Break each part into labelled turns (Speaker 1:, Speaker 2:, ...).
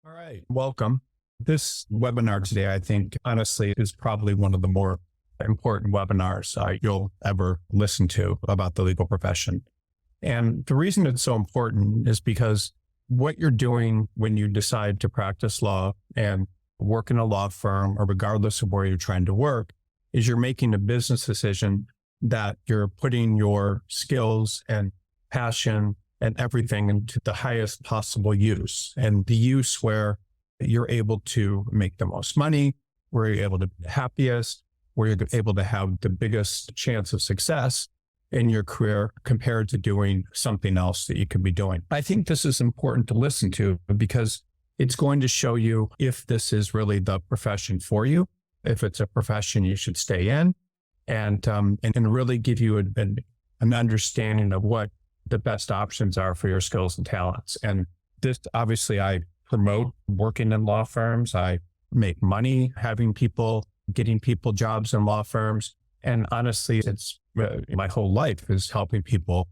Speaker 1: All right. Welcome. This webinar today, I think, honestly, is probably one of the more important webinars you'll ever listen to about the legal profession. And the reason it's so important is because what you're doing when you decide to practice law and work in a law firm, or regardless of where you're trying to work, is you're making a business decision that you're putting your skills and passion and everything into the highest possible use, and the use where you're able to make the most money, where you're able to be the happiest, where you're able to have the biggest chance of success in your career compared to doing something else that you could be doing. I think this is important to listen to because it's going to show you if this is really the profession for you, if it's a profession you should stay in, and really give you an understanding of what the best options are for your skills and talents. And this, obviously, I promote working in law firms. I make money getting people jobs in law firms. And honestly, it's my whole life is helping people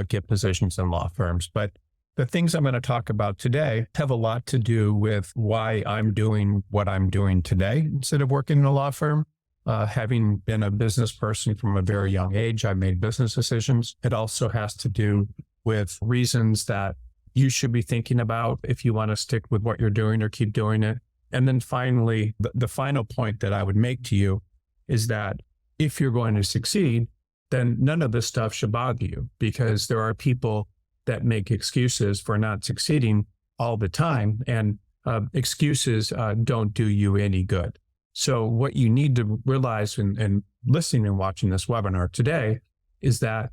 Speaker 1: get positions in law firms. But the things I'm going to talk about today have a lot to do with why I'm doing what I'm doing today instead of working in a law firm. Having been a business person from a very young age, I made business decisions. It also has to do with reasons that you should be thinking about if you want to stick with what you're doing or keep doing it. And then finally, the final point that I would make to you is that if you're going to succeed, then none of this stuff should bother you, because there are people that make excuses for not succeeding all the time, and excuses don't do you any good. So what you need to realize in listening and watching this webinar today is that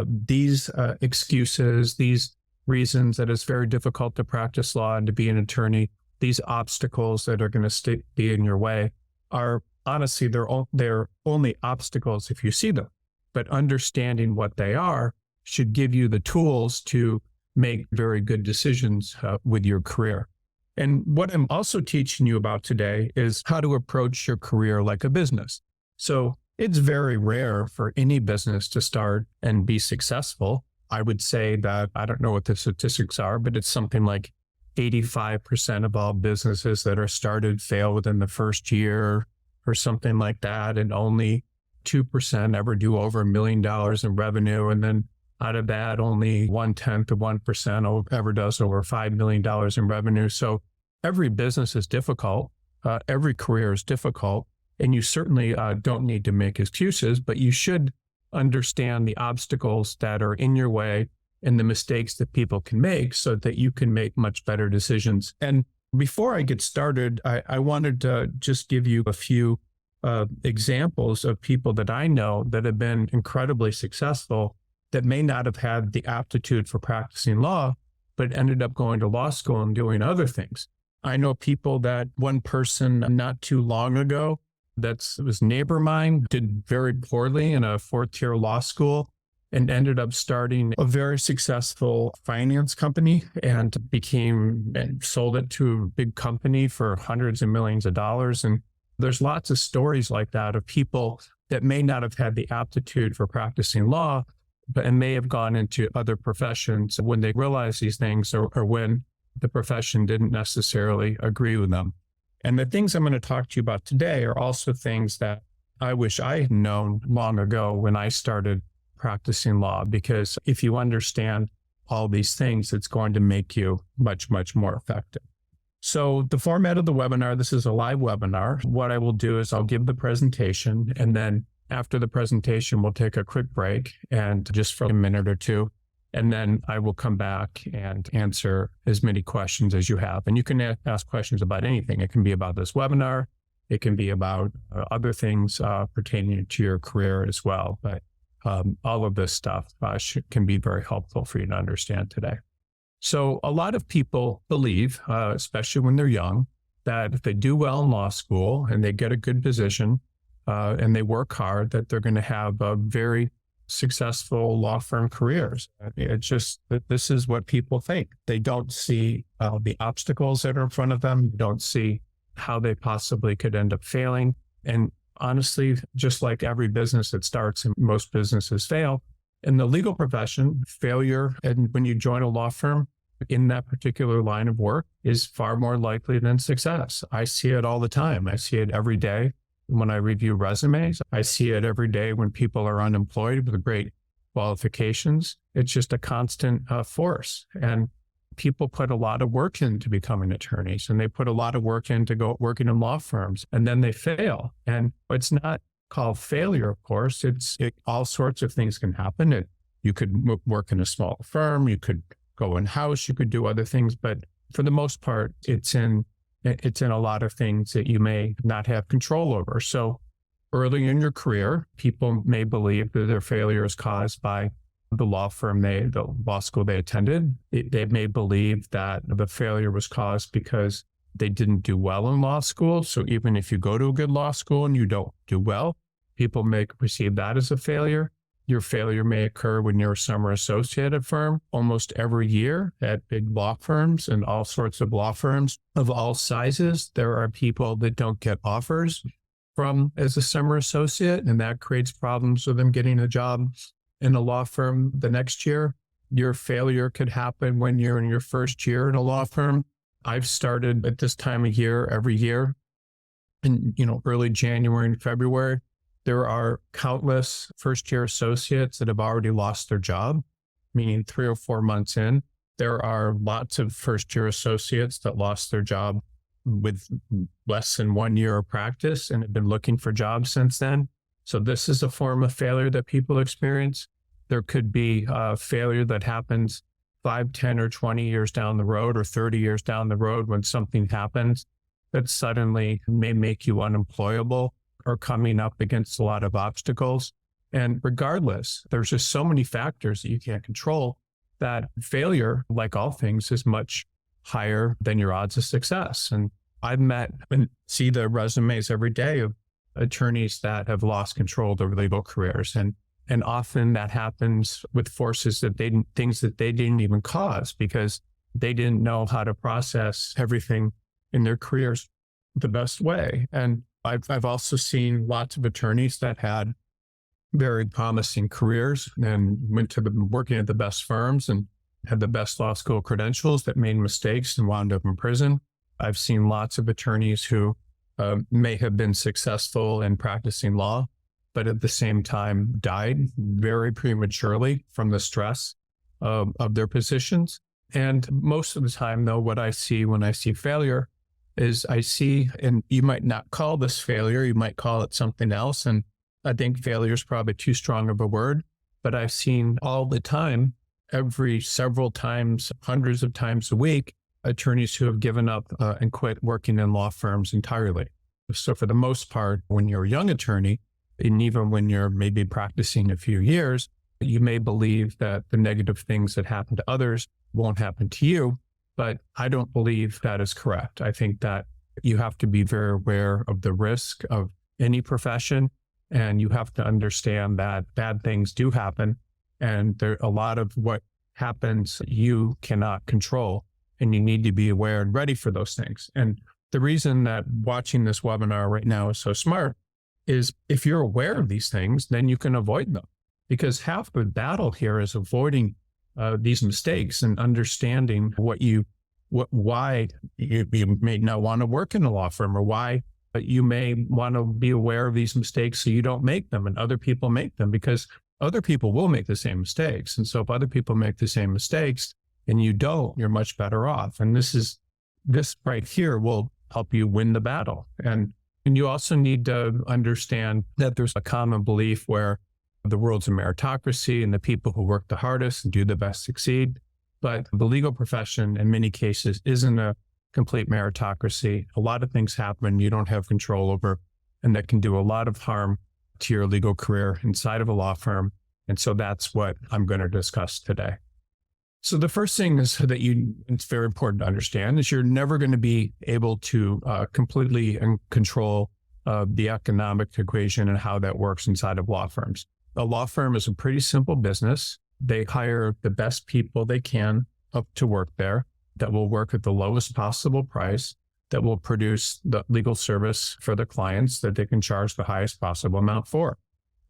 Speaker 1: these excuses, these reasons that it's very difficult to practice law and to be an attorney, these obstacles that are going to be in your way are honestly, they're only obstacles if you see them. But understanding what they are should give you the tools to make very good decisions with your career. And what I'm also teaching you about today is how to approach your career like a business. So it's very rare for any business to start and be successful. I would say that, I don't know what the statistics are, but it's something like 85% of all businesses that are started fail within the first year or something like that. And only 2% ever do over $1 million in revenue. And then out of that, only 1/10 of 1% ever does over $5 million in revenue. So every business is difficult. Every career is difficult. And you certainly don't need to make excuses, but you should understand the obstacles that are in your way and the mistakes that people can make so that you can make much better decisions. And before I get started, I wanted to just give you a few examples of people that I know that have been incredibly successful that may not have had the aptitude for practicing law, but ended up going to law school and doing other things. I know people that one person not too long ago was a neighbor of mine, did very poorly in a fourth-year law school and ended up starting a very successful finance company and sold it to a big company for hundreds of millions of dollars. And there's lots of stories like that of people that may not have had the aptitude for practicing law, and may have gone into other professions when they realized these things, or when the profession didn't necessarily agree with them. And the things I'm going to talk to you about today are also things that I wish I had known long ago when I started practicing law, because if you understand all these things, it's going to make you much, much more effective. So the format of the webinar, this is a live webinar. What I will do is I'll give the presentation, and then after the presentation, we'll take a quick break and just for a minute or two, and then I will come back and answer as many questions as you have. And you can ask questions about anything. It can be about this webinar. It can be about other things pertaining to your career as well. But all of this stuff can be very helpful for you to understand today. So a lot of people believe, especially when they're young, that if they do well in law school and they get a good position, and they work hard, that they're going to have a very successful law firm careers. It's just that this is what people think. They don't see the obstacles that are in front of them, don't see how they possibly could end up failing. And honestly, just like every business that starts, and most businesses fail, in the legal profession, failure, and when you join a law firm, in that particular line of work is far more likely than success. I see it all the time. I see it every day when I review resumes. I see it every day when people are unemployed with great qualifications. It's just a constant force. And people put a lot of work into becoming attorneys, and they put a lot of work into working in law firms, and then they fail. And it's not called failure, of course. All sorts of things can happen. You could work in a small firm, you could go in-house, you could do other things, but for the most part, it's in a lot of things that you may not have control over. So early in your career, people may believe that their failure is caused by the law school they attended. They may believe that the failure was caused because they didn't do well in law school. So even if you go to a good law school and you don't do well, people may perceive that as a failure. Your failure may occur when you're a summer associate at a firm. Almost every year at big law firms and all sorts of law firms of all sizes, there are people that don't get offers as a summer associate, and that creates problems with them getting a job in a law firm the next year. Your failure could happen when you're in your first year in a law firm. I've started at this time of year every year in early January and February. There are countless first-year associates that have already lost their job, meaning 3 or 4 months in. There are lots of first-year associates that lost their job with less than 1 year of practice and have been looking for jobs since then. So this is a form of failure that people experience. There could be a failure that happens 5, 10, or 20 years down the road, or 30 years down the road, when something happens that suddenly may make you unemployable or coming up against a lot of obstacles. And regardless, there's just so many factors that you can't control that failure, like all things, is much higher than your odds of success. And I've met and see the resumes every day of attorneys that have lost control of their legal careers. And often that happens with things that they didn't even cause, because they didn't know how to process everything in their careers the best way. And I've also seen lots of attorneys that had very promising careers and went to working at the best firms and had the best law school credentials that made mistakes and wound up in prison. I've seen lots of attorneys who may have been successful in practicing law, but at the same time died very prematurely from the stress of their positions. And most of the time, though, what I see when I see failure is and you might not call this failure, you might call it something else. And I think failure is probably too strong of a word, but I've seen all the time, several times, hundreds of times a week, attorneys who have given up and quit working in law firms entirely. So for the most part, when you're a young attorney, and even when you're maybe practicing a few years, you may believe that the negative things that happen to others won't happen to you. But I don't believe that is correct. I think that you have to be very aware of the risk of any profession, and you have to understand that bad things do happen. And a lot of what happens you cannot control, and you need to be aware and ready for those things. And the reason that watching this webinar right now is so smart is if you're aware of these things, then you can avoid them. Because half the battle here is avoiding these mistakes and understanding why you may not want to work in a law firm, or why you may want to be aware of these mistakes so you don't make them and other people make them, because other people will make the same mistakes. And so if other people make the same mistakes and you don't, you're much better off. And this right here will help you win the battle. And you also need to understand that there's a common belief where the world's a meritocracy and the people who work the hardest and do the best succeed. But the legal profession in many cases isn't a complete meritocracy. A lot of things happen you don't have control over, and that can do a lot of harm to your legal career inside of a law firm. And so that's what I'm going to discuss today. So the first thing is that it's very important to understand is you're never going to be able to completely control the economic equation and how that works inside of law firms. A law firm is a pretty simple business. They hire the best people they can up to work there that will work at the lowest possible price, that will produce the legal service for the clients that they can charge the highest possible amount for.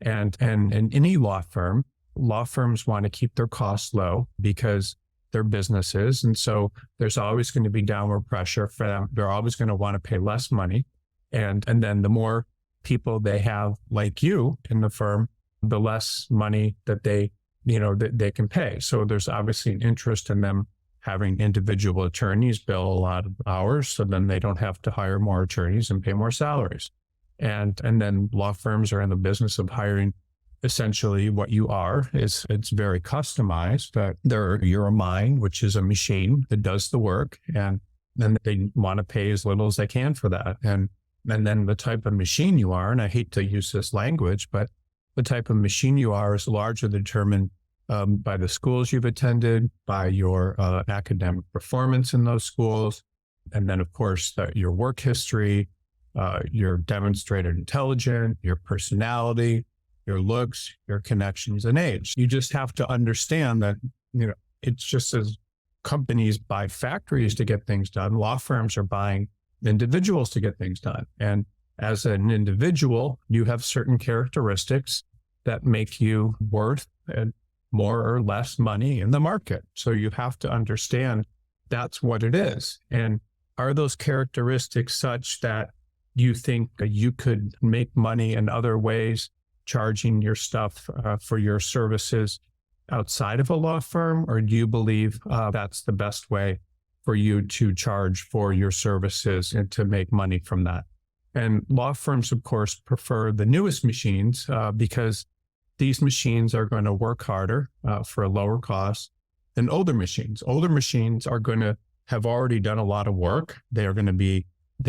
Speaker 1: And in any law firms want to keep their costs low because their businesses. And so there's always going to be downward pressure for them. They're always going to want to pay less money. And then the more people they have like you in the firm, the less money that they can pay. So there's obviously an interest in them having individual attorneys bill a lot of hours, so then they don't have to hire more attorneys and pay more salaries. And then law firms are in the business of hiring essentially what you are. It's very customized, but you're a mind, which is a machine that does the work. And then they want to pay as little as they can for that. And then the type of machine you are, and I hate to use this language, but the type of machine you are is largely determined by the schools you've attended, by your academic performance in those schools, and then, of course, your work history, your demonstrated intelligence, your personality, your looks, your connections, and age. You just have to understand that, it's just as companies buy factories to get things done, law firms are buying individuals to get things done. And as an individual, you have certain characteristics that make you worth more or less money in the market. So you have to understand that's what it is. And are those characteristics such that you think you could make money in other ways, charging your stuff for your services outside of a law firm? Or do you believe that's the best way for you to charge for your services and to make money from that? And law firms, of course, prefer the newest machines because these machines are going to work harder for a lower cost than older machines. Older machines are going to have already done a lot of work. They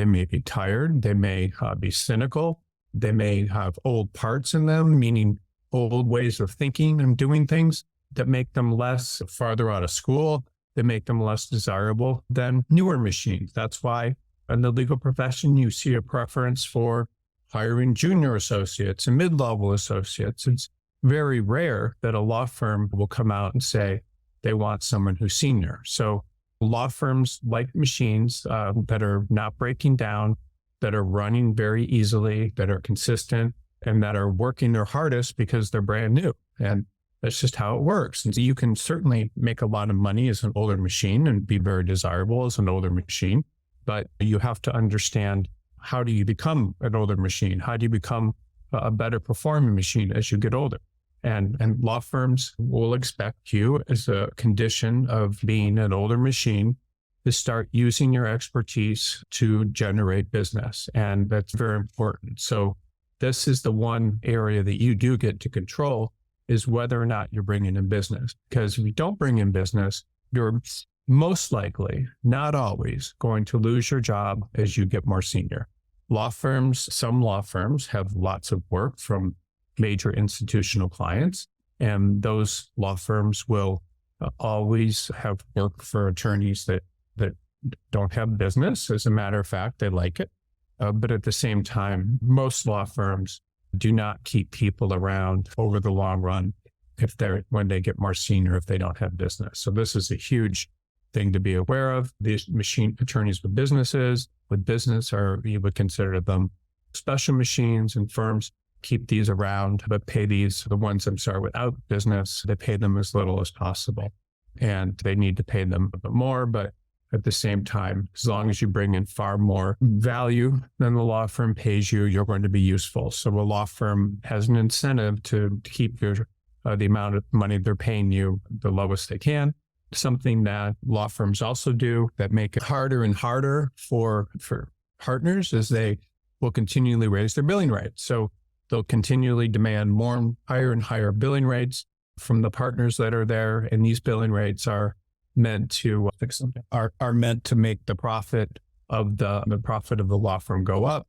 Speaker 1: may be tired. They may be cynical. They may have old parts in them, meaning old ways of thinking and doing things that make them less farther out of school, that make them less desirable than newer machines. That's why in the legal profession, you see a preference for hiring junior associates and mid-level associates. It's very rare that a law firm will come out and say they want someone who's senior. So law firms like machines that are not breaking down, that are running very easily, that are consistent, and that are working their hardest because they're brand new. And that's just how it works. And so you can certainly make a lot of money as an older machine and be very desirable as an older machine, but you have to understand, how do you become an older machine? How do you become a better performing machine as you get older? And law firms will expect you, as a condition of being an older machine, to start using your expertise to generate business. And that's very important. So this is the one area that you do get to control, is whether or not you're bringing in business. Because if you don't bring in business, you're most likely, not always, going to lose your job as you get more senior. Some law firms have lots of work from major institutional clients, and those law firms will always have work for attorneys that don't have business. As a matter of fact, they like it. But at the same time, most law firms do not keep people around over the long run when they get more senior, if they don't have business. So this is a huge thing to be aware of. These machine attorneys with business, or you would consider them special machines, and firms keep these around, but pay the ones without business, they pay them as little as possible. And they need to pay them a bit more, but at the same time, as long as you bring in far more value than the law firm pays you, you're going to be useful. So a law firm has an incentive to keep the amount of money they're paying you the lowest they can. Something that law firms also do that make it harder and harder for partners is they will continually raise their billing rates. So they'll continually demand higher and higher billing rates from the partners that are there. And these billing rates are meant to make the profit of the law firm go up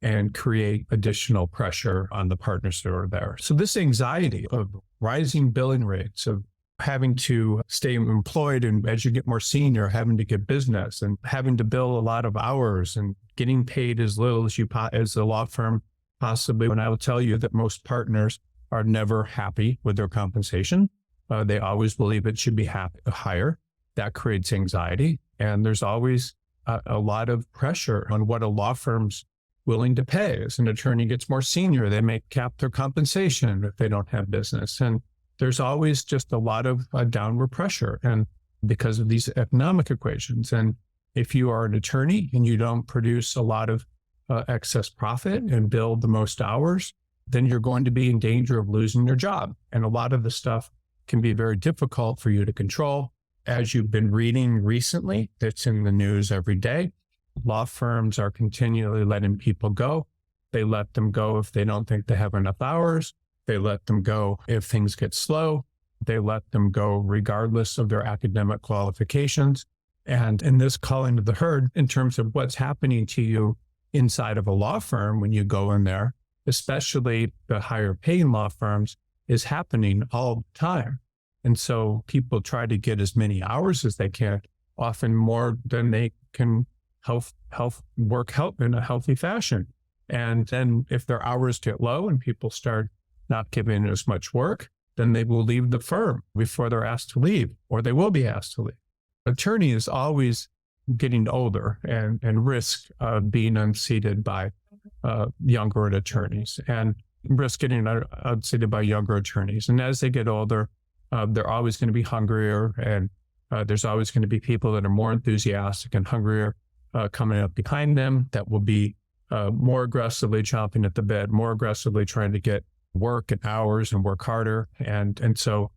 Speaker 1: and create additional pressure on the partners that are there. So this anxiety of rising billing rates, of having to stay employed, and as you get more senior, having to get business and having to bill a lot of hours and getting paid as little as the law firm possibly. And I will tell you that most partners are never happy with their compensation. They always believe it should be higher. That creates anxiety. And there's always a lot of pressure on what a law firm's willing to pay. As an attorney gets more senior, they may cap their compensation if they don't have business. And there's always just a lot of downward pressure. And because of these economic equations. And if you are an attorney and you don't produce a lot of excess profit and bill the most hours, then you're going to be in danger of losing your job. And a lot of the stuff can be very difficult for you to control. As you've been reading recently, it's in the news every day. Law firms are continually letting people go. They let them go if they don't think they have enough hours. They let them go if things get slow. They let them go regardless of their academic qualifications. And in this calling to the herd, in terms of what's happening to you inside of a law firm when you go in there, especially the higher paying law firms, is happening all the time. And so people try to get as many hours as they can, often more than they can work in a healthy fashion. And then if their hours get low and people start not giving as much work, then they will leave the firm before they're asked to leave, or they will be asked to leave. Attorney is always getting older and risk being unseated by younger attorneys, and risk getting unseated by younger attorneys. And as they get older, they're always going to be hungrier, and there's always going to be people that are more enthusiastic and hungrier coming up behind them that will be more aggressively chomping at the bit, more aggressively trying to get work and hours and work harder. And so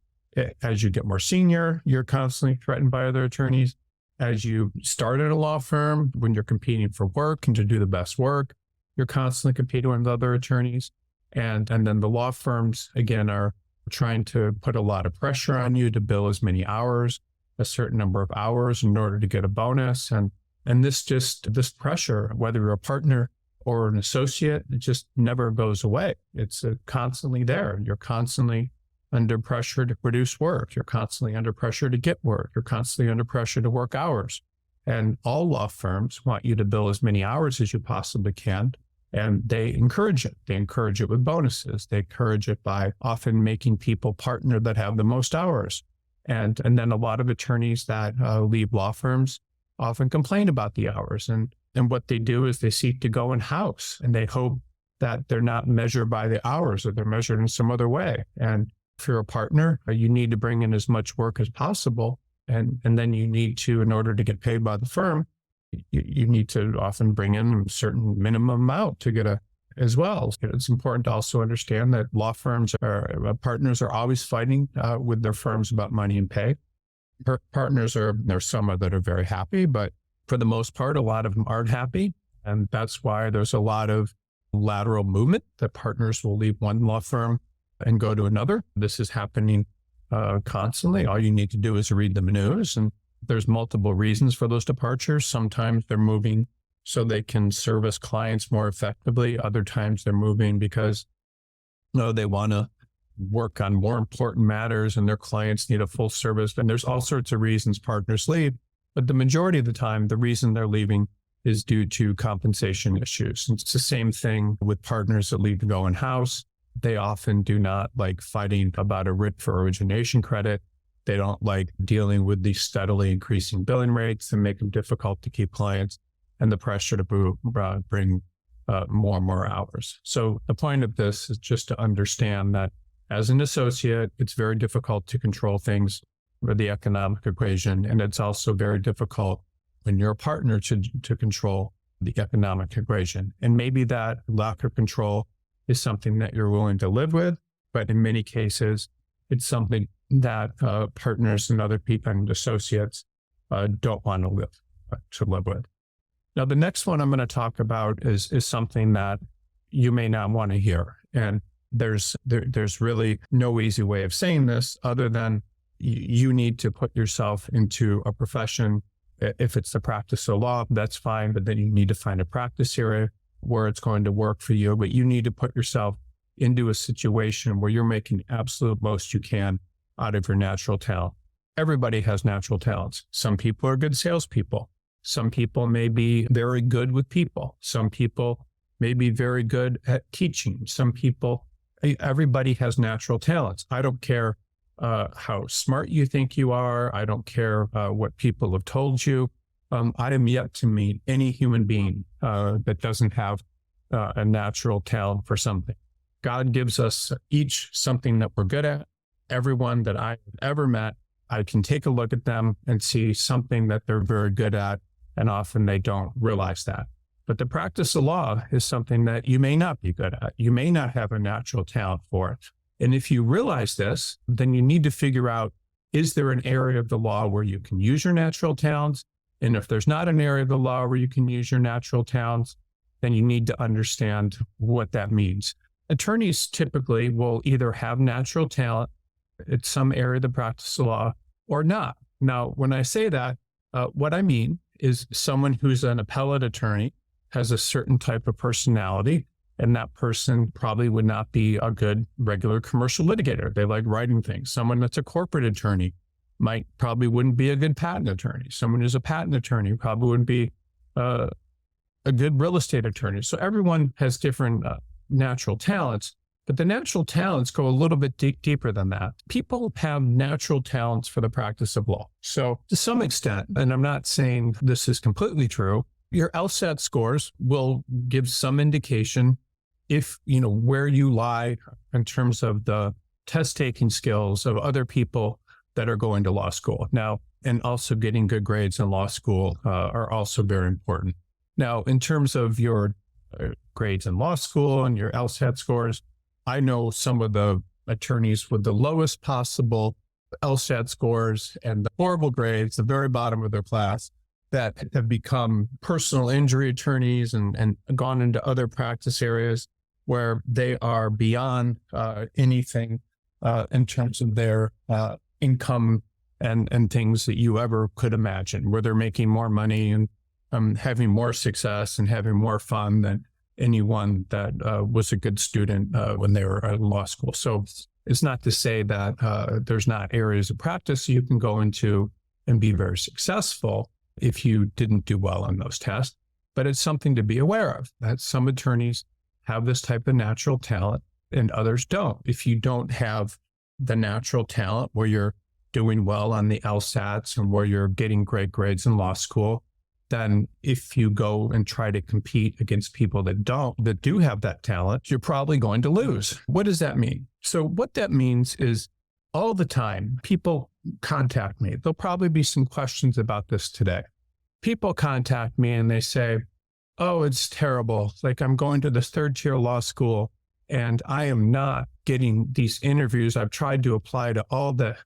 Speaker 1: as you get more senior, you're constantly threatened by other attorneys. As you start at a law firm, when you're competing for work and to do the best work, you're constantly competing with other attorneys. And then the law firms, again, are trying to put a lot of pressure on you to bill as many hours, a certain number of hours in order to get a bonus. And this pressure, whether you're a partner or an associate, it just never goes away. It's constantly there. You're constantly under pressure to produce work. You're constantly under pressure to get work. You're constantly under pressure to work hours. And all law firms want you to bill as many hours as you possibly can. And they encourage it. They encourage it with bonuses. They encourage it by often making people partner that have the most hours. And then a lot of attorneys that leave law firms often complain about the hours. And what they do is they seek to go in-house, and they hope that they're not measured by the hours, or they're measured in some other way. And if you're a partner, you need to bring in as much work as possible. And then you need to, in order to get paid by the firm, you need to often bring in a certain minimum amount to get as well. It's important to also understand that law firms partners are always fighting with their firms about money and pay. Partners there's some that are very happy, but for the most part, a lot of them aren't happy. And that's why there's a lot of lateral movement, that partners will leave one law firm and go to another. This is happening constantly. All you need to do is read the news, and there's multiple reasons for those departures. Sometimes they're moving so they can service clients more effectively. Other times they're moving because they want to work on more important matters and their clients need a full service. And there's all sorts of reasons partners leave. But the majority of the time, the reason they're leaving is due to compensation issues. And it's the same thing with partners that leave to go in-house. They often do not like fighting about a writ for origination credit. They don't like dealing with these steadily increasing billing rates and make them difficult to keep clients, and the pressure to bring more and more hours. So the point of this is just to understand that as an associate, it's very difficult to control things with the economic equation. And it's also very difficult when you're a partner to control the economic equation. And maybe that lack of control is something that you're willing to live with, but in many cases, it's something that partners and other people and associates don't want to live with. Now, the next one I'm going to talk about is something that you may not want to hear. And there's really no easy way of saying this other than you need to put yourself into a profession. If it's the practice of law, that's fine, but then you need to find a practice area where it's going to work for you. But you need to put yourself into a situation where you're making the absolute most you can out of your natural talent. Everybody has natural talents. Some people are good salespeople. Some people may be very good with people. Some people may be very good at teaching. Everybody has natural talents. I don't care how smart you think you are. I don't care what people have told you. I am yet to meet any human being that doesn't have a natural talent for something. God gives us each something that we're good at. Everyone that I've ever met I can take a look at them and see something that they're very good at, and often they don't realize that. But the practice of law is something that you may not be good at. You may not have a natural talent for it. And if you realize this, then you need to figure out, is there an area of the law where you can use your natural talents? And if there's not an area of the law where you can use your natural talents, then you need to understand what that means. Attorneys typically will either have natural talent at some area of the practice of law or not. Now, when I say that, what I mean is someone who's an appellate attorney has a certain type of personality, and that person probably would not be a good regular commercial litigator. They like writing things. Someone that's a corporate attorney probably wouldn't be a good patent attorney. Someone who's a patent attorney probably wouldn't be a good real estate attorney. So everyone has different natural talents, but the natural talents go a little bit deeper than that. People have natural talents for the practice of law. So to some extent, and I'm not saying this is completely true, your LSAT scores will give some indication if, where you lie in terms of the test taking skills of other people that are going to law school. Now, and also getting good grades in law school are also very important. Now, in terms of your grades in law school and your LSAT scores, I know some of the attorneys with the lowest possible LSAT scores and the horrible grades, the very bottom of their class, that have become personal injury attorneys and gone into other practice areas where they are beyond anything in terms of their income and things that you ever could imagine, where they're making more money and having more success and having more fun than anyone that was a good student when they were at law school. So it's not to say that there's not areas of practice you can go into and be very successful if you didn't do well on those tests, but it's something to be aware of, that some attorneys have this type of natural talent and others don't. If you don't have the natural talent where you're doing well on the LSATs and where you're getting great grades in law school, then if you go and try to compete against people that do have that talent, you're probably going to lose. What does that mean? So what that means is all the time, people contact me. There'll probably be some questions about this today. People contact me and they say, oh, it's terrible. Like, I'm going to this third tier law school and I am not getting these interviews. I've tried to apply to all the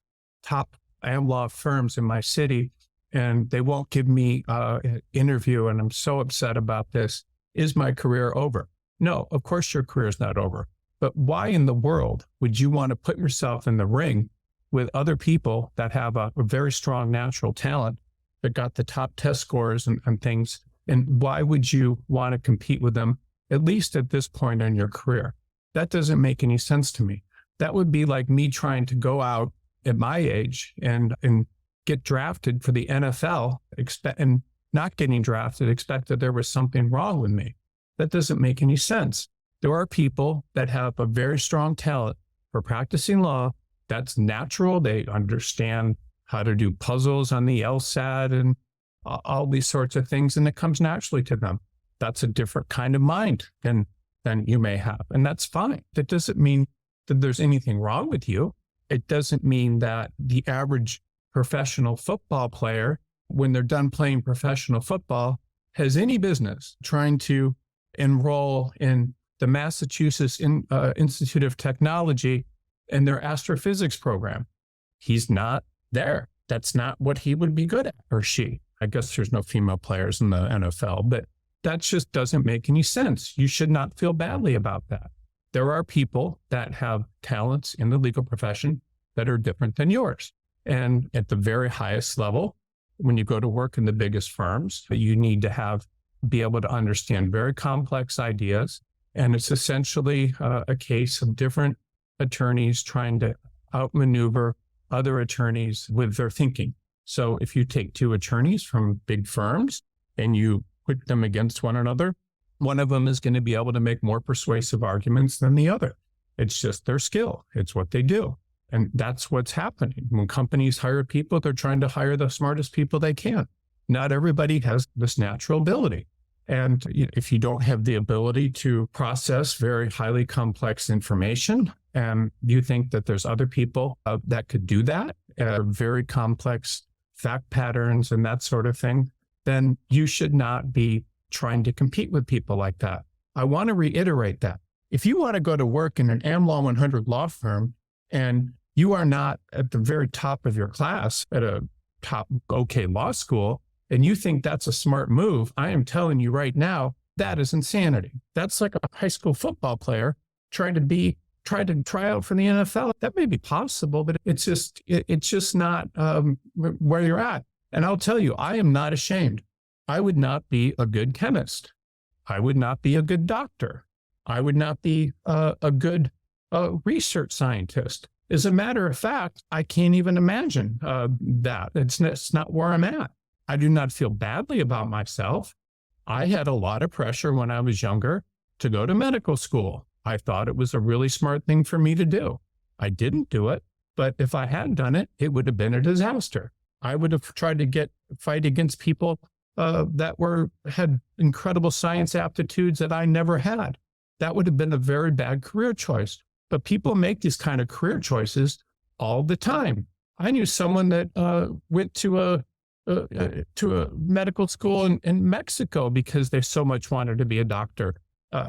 Speaker 1: top am law firms in my city and they won't give me an interview. And I'm so upset about this. Is my career over? No, of course your career is not over. But why in the world would you want to put yourself in the ring with other people that have a very strong natural talent that got the top test scores and things? And why would you want to compete with them, at least at this point in your career? That doesn't make any sense to me. That would be like me trying to go out at my age and get drafted for the NFL, and not getting drafted, expect that there was something wrong with me. That doesn't make any sense. There are people that have a very strong talent for practicing law. That's natural. They understand how to do puzzles on the LSAT and all these sorts of things, and it comes naturally to them. That's a different kind of mind than you may have, and that's fine. That doesn't mean that there's anything wrong with you. It doesn't mean that the average professional football player, when they're done playing professional football, has any business trying to enroll in the Massachusetts Institute of Technology and their astrophysics program. He's not there. That's not what he would be good at, or she. I guess there's no female players in the NFL, but that just doesn't make any sense. You should not feel badly about that. There are people that have talents in the legal profession that are different than yours. And at the very highest level, when you go to work in the biggest firms, you need to be able to understand very complex ideas. And it's essentially a case of different attorneys trying to outmaneuver other attorneys with their thinking. So if you take two attorneys from big firms and you put them against one another, one of them is going to be able to make more persuasive arguments than the other. It's just their skill. It's what they do. And that's what's happening. When companies hire people, they're trying to hire the smartest people they can. Not everybody has this natural ability. And if you don't have the ability to process very highly complex information, and you think that there's other people that could do that, very complex fact patterns and that sort of thing, then you should not be trying to compete with people like that. I want to reiterate that. If you want to go to work in an AmLaw 100 law firm and you are not at the very top of your class at a top okay law school, and you think that's a smart move, I am telling you right now, that is insanity. That's like a high school football player trying to try out for the NFL. That may be possible, but it's just not where you're at. And I'll tell you, I am not ashamed. I would not be a good chemist. I would not be a good doctor. I would not be a good research scientist. As a matter of fact, I can't even imagine that. It's not where I'm at. I do not feel badly about myself. I had a lot of pressure when I was younger to go to medical school. I thought it was a really smart thing for me to do. I didn't do it, but if I had done it, it would have been a disaster. I would have tried to fight against people that had incredible science aptitudes that I never had. That would have been a very bad career choice. But people make these kind of career choices all the time. I knew someone that went to a medical school in Mexico because they so much wanted to be a doctor.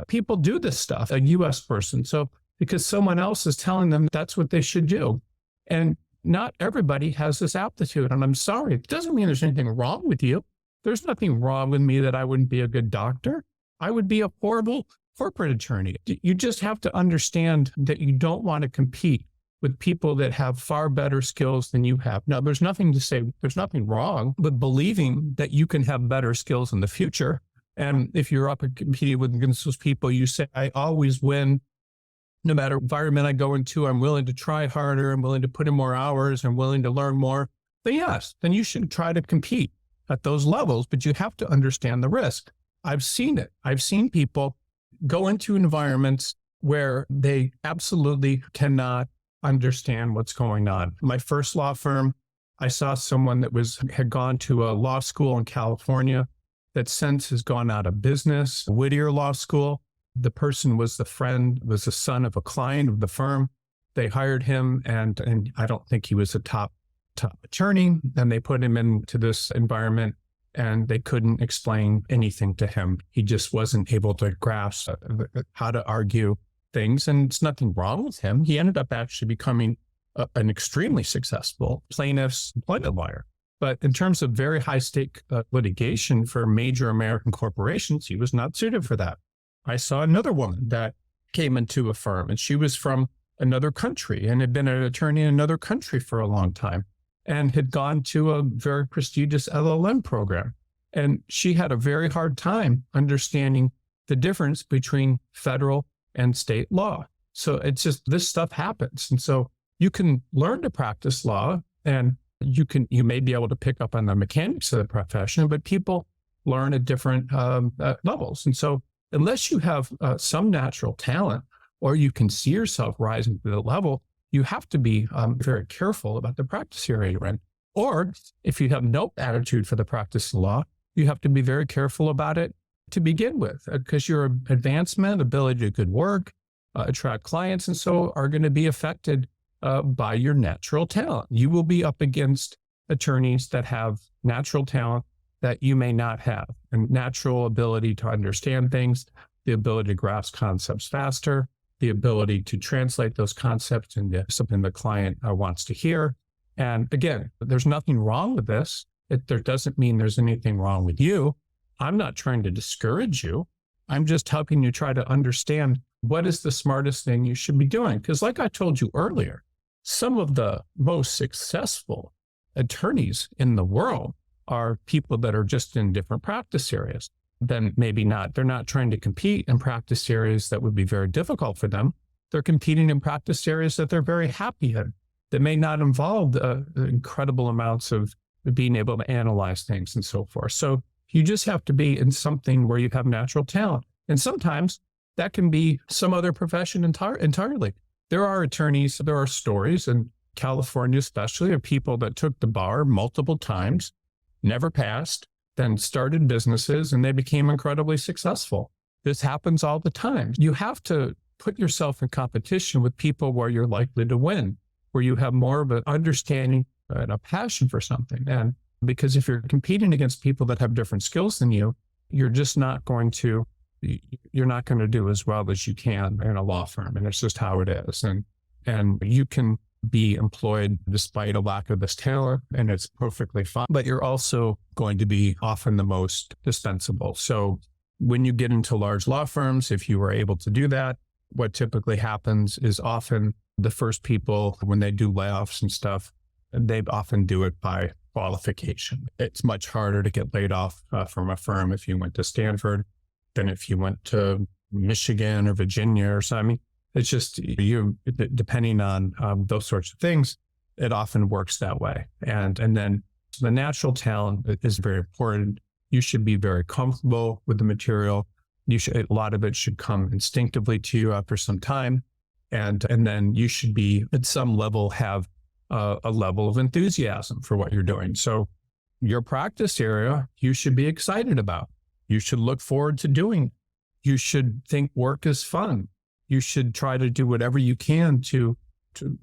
Speaker 1: People do this stuff, a U.S. person. So because someone else is telling them that's what they should do. And not everybody has this aptitude. And I'm sorry, it doesn't mean there's anything wrong with you. There's nothing wrong with me that I wouldn't be a good doctor. I would be a horrible corporate attorney. You just have to understand that you don't want to compete with people that have far better skills than you have. Now, there's nothing wrong with believing that you can have better skills in the future. And if you're up and competing against those people, you say, I always win. No matter what environment I go into, I'm willing to try harder. I'm willing to put in more hours. I'm willing to learn more. Then yes, then you should try to compete at those levels, but you have to understand the risk. I've seen it. I've seen people go into environments where they absolutely cannot understand what's going on. My first law firm, I saw someone that had gone to a law school in California that since has gone out of business, Whittier Law School. The person was the son of a client of the firm. They hired him, and I don't think he was a top attorney, and they put him into this environment, and they couldn't explain anything to him. He just wasn't able to grasp how to argue things, and it's nothing wrong with him. He ended up actually becoming an extremely successful plaintiff's employment lawyer. But in terms of very high-stake litigation for major American corporations, he was not suited for that. I saw another woman that came into a firm, and she was from another country and had been an attorney in another country for a long time and had gone to a very prestigious LLM program. And she had a very hard time understanding the difference between federal and state law. So it's just, this stuff happens. And so you can learn to practice law, and you may be able to pick up on the mechanics of the profession, but people learn at different levels. And so unless you have some natural talent, or you can see yourself rising to the level, you have to be very careful about the practice area you're in. Or if you have no attitude for the practice of law, you have to be very careful about it to begin with, because your advancement, ability to do good work, attract clients, and so are going to be affected by your natural talent. You will be up against attorneys that have natural talent that you may not have, and natural ability to understand things, the ability to grasp concepts faster, the ability to translate those concepts into something the client wants to hear. And again, there's nothing wrong with this. There doesn't mean there's anything wrong with you. I'm not trying to discourage you. I'm just helping you try to understand what is the smartest thing you should be doing. Because like I told you earlier, some of the most successful attorneys in the world are people that are just in different practice areas. Then maybe not. They're not trying to compete in practice areas that would be very difficult for them. They're competing in practice areas that they're very happy in, that may not involve incredible amounts of being able to analyze things and so forth. So you just have to be in something where you have natural talent. And sometimes that can be some other profession entirely. There are attorneys, there are stories in California especially of people that took the bar multiple times, never passed, then started businesses, and they became incredibly successful. This happens all the time. You have to put yourself in competition with people where you're likely to win, where you have more of an understanding and a passion for something. And because if you're competing against people that have different skills than you, you're just not going to, you're not going to do as well as you can in a law firm. And it's just how it is. And you can be employed despite a lack of this talent, and it's perfectly fine, but you're also going to be often the most dispensable. So when you get into large law firms, if you are able to do that, what typically happens is often the first people, when they do layoffs and stuff, they often do it by qualification. It's much harder to get laid off from a firm if you went to Stanford than if you went to Michigan or Virginia or something. It's just you, depending on those sorts of things, it often works that way. And then the natural talent is very important. You should be very comfortable with the material. A lot of it should come instinctively to you after some time. And then you should be at some level have a level of enthusiasm for what you're doing. So your practice area, you should be excited about. You should look forward to doing. You should think work is fun. You should try to do whatever you can to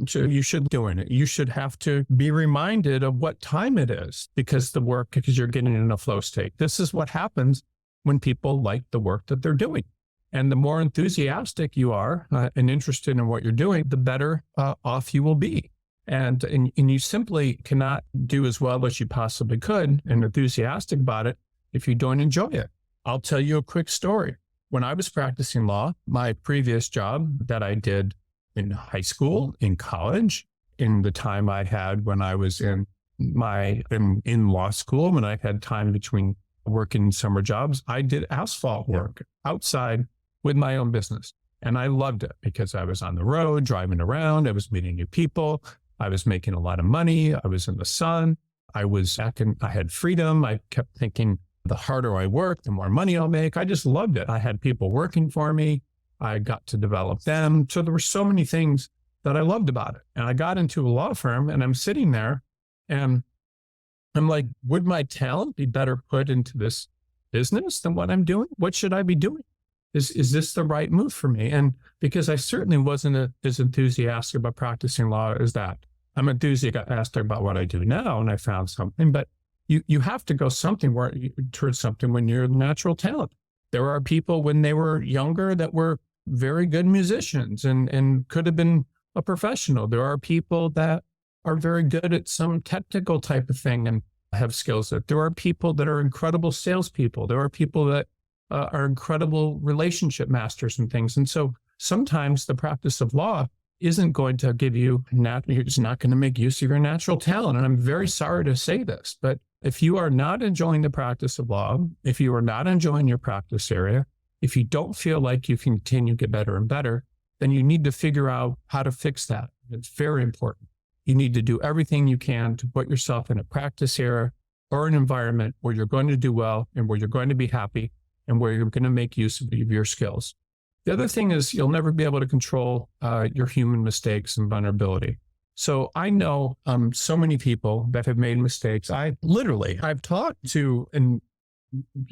Speaker 1: you should doing it. You should have to be reminded of what time it is because you're getting in a flow state. This is what happens when people like the work that they're doing. And the more enthusiastic you are and interested in what you're doing, the better off you will be. And you simply cannot do as well as you possibly could and enthusiastic about it if you don't enjoy it. I'll tell you a quick story. When I was practicing law, my previous job that I did in high school, in college, in the time I had when I was in law school, when I had time between working summer jobs, I did asphalt work outside with my own business. And I loved it because I was on the road, driving around. I was meeting new people. I was making a lot of money. I was in the sun. I had freedom. I kept thinking, the harder I work, the more money I'll make. I just loved it. I had people working for me. I got to develop them. So there were so many things that I loved about it. And I got into a law firm and I'm sitting there and I'm like, would my talent be better put into this business than what I'm doing? What should I be doing? Is this the right move for me? And because I certainly wasn't as enthusiastic about practicing law as that. I'm enthusiastic about what I do now and I found something, but you have to go towards something when you're natural talent. There are people when they were younger that were very good musicians and could have been a professional. There are people that are very good at some technical type of thing and have skills. There are people that are incredible salespeople. There are people that are incredible relationship masters and things. And so sometimes the practice of law isn't going to give you, it's not going to make use of your natural talent. And I'm very sorry to say this, but if you are not enjoying the practice of law, if you are not enjoying your practice area, if you don't feel like you can continue to get better and better, then you need to figure out how to fix that. It's very important. You need to do everything you can to put yourself in a practice area or an environment where you're going to do well and where you're going to be happy and where you're going to make use of your skills. The other thing is you'll never be able to control your human mistakes and vulnerability. So I know so many people that have made mistakes. I've talked to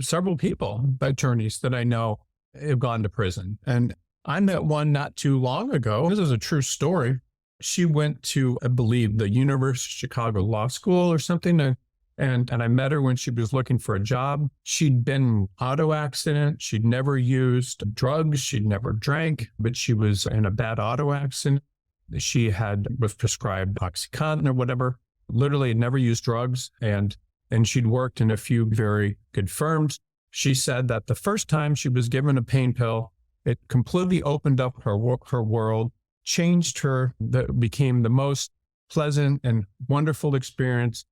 Speaker 1: several people, attorneys that I know have gone to prison. And I met one not too long ago. This is a true story. She went to, I believe, the University of Chicago Law School or something. And I met her when she was looking for a job. She'd been in an auto accident. She'd never used drugs. She'd never drank, but she was in a bad auto accident. She was prescribed OxyContin or whatever, literally had never used drugs. And she'd worked in a few very good firms. She said that the first time she was given a pain pill, it completely opened up her world, changed her, that became the most pleasant and wonderful experience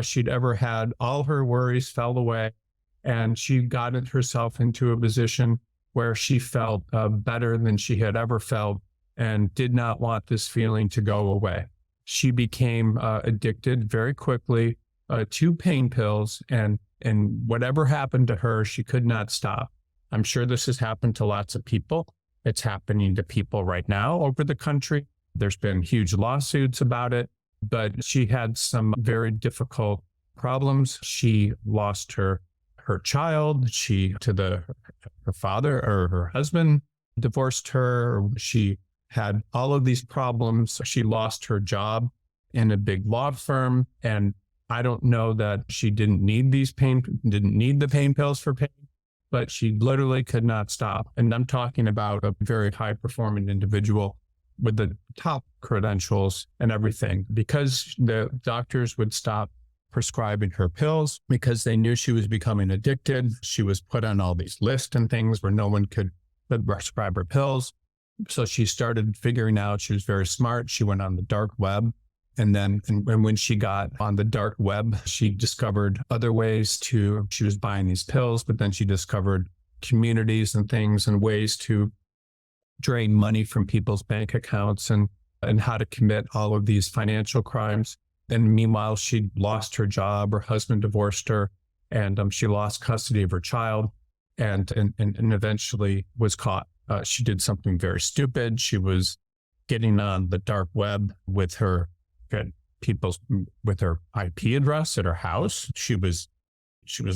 Speaker 1: she'd ever had. All her worries fell away, and she got herself into a position where she felt better than she had ever felt and did not want this feeling to go away. She became addicted very quickly to pain pills, and whatever happened to her, she could not stop. I'm sure this has happened to lots of people. It's happening to people right now over the country. There's been huge lawsuits about it, but she had some very difficult problems. She lost her child, her father or her husband. divorced her. She had all of these problems. She lost her job in a big law firm. And I don't know that she didn't need the pain pills for pain, but she literally could not stop. And I'm talking about a very high performing individual with the top credentials and everything, because the doctors would stop prescribing her pills because they knew she was becoming addicted. She was put on all these lists and things where no one could prescribe her pills. So she started figuring out, she was very smart. She went on the dark web. And then and when she got on the dark web, she discovered other ways she was buying these pills, but then she discovered communities and things and ways to drain money from people's bank accounts and how to commit all of these financial crimes. And meanwhile, she lost her job, her husband divorced her, and she lost custody of her child and eventually was caught. She did something very stupid. She was getting on the dark web with her with her IP address at her house. She was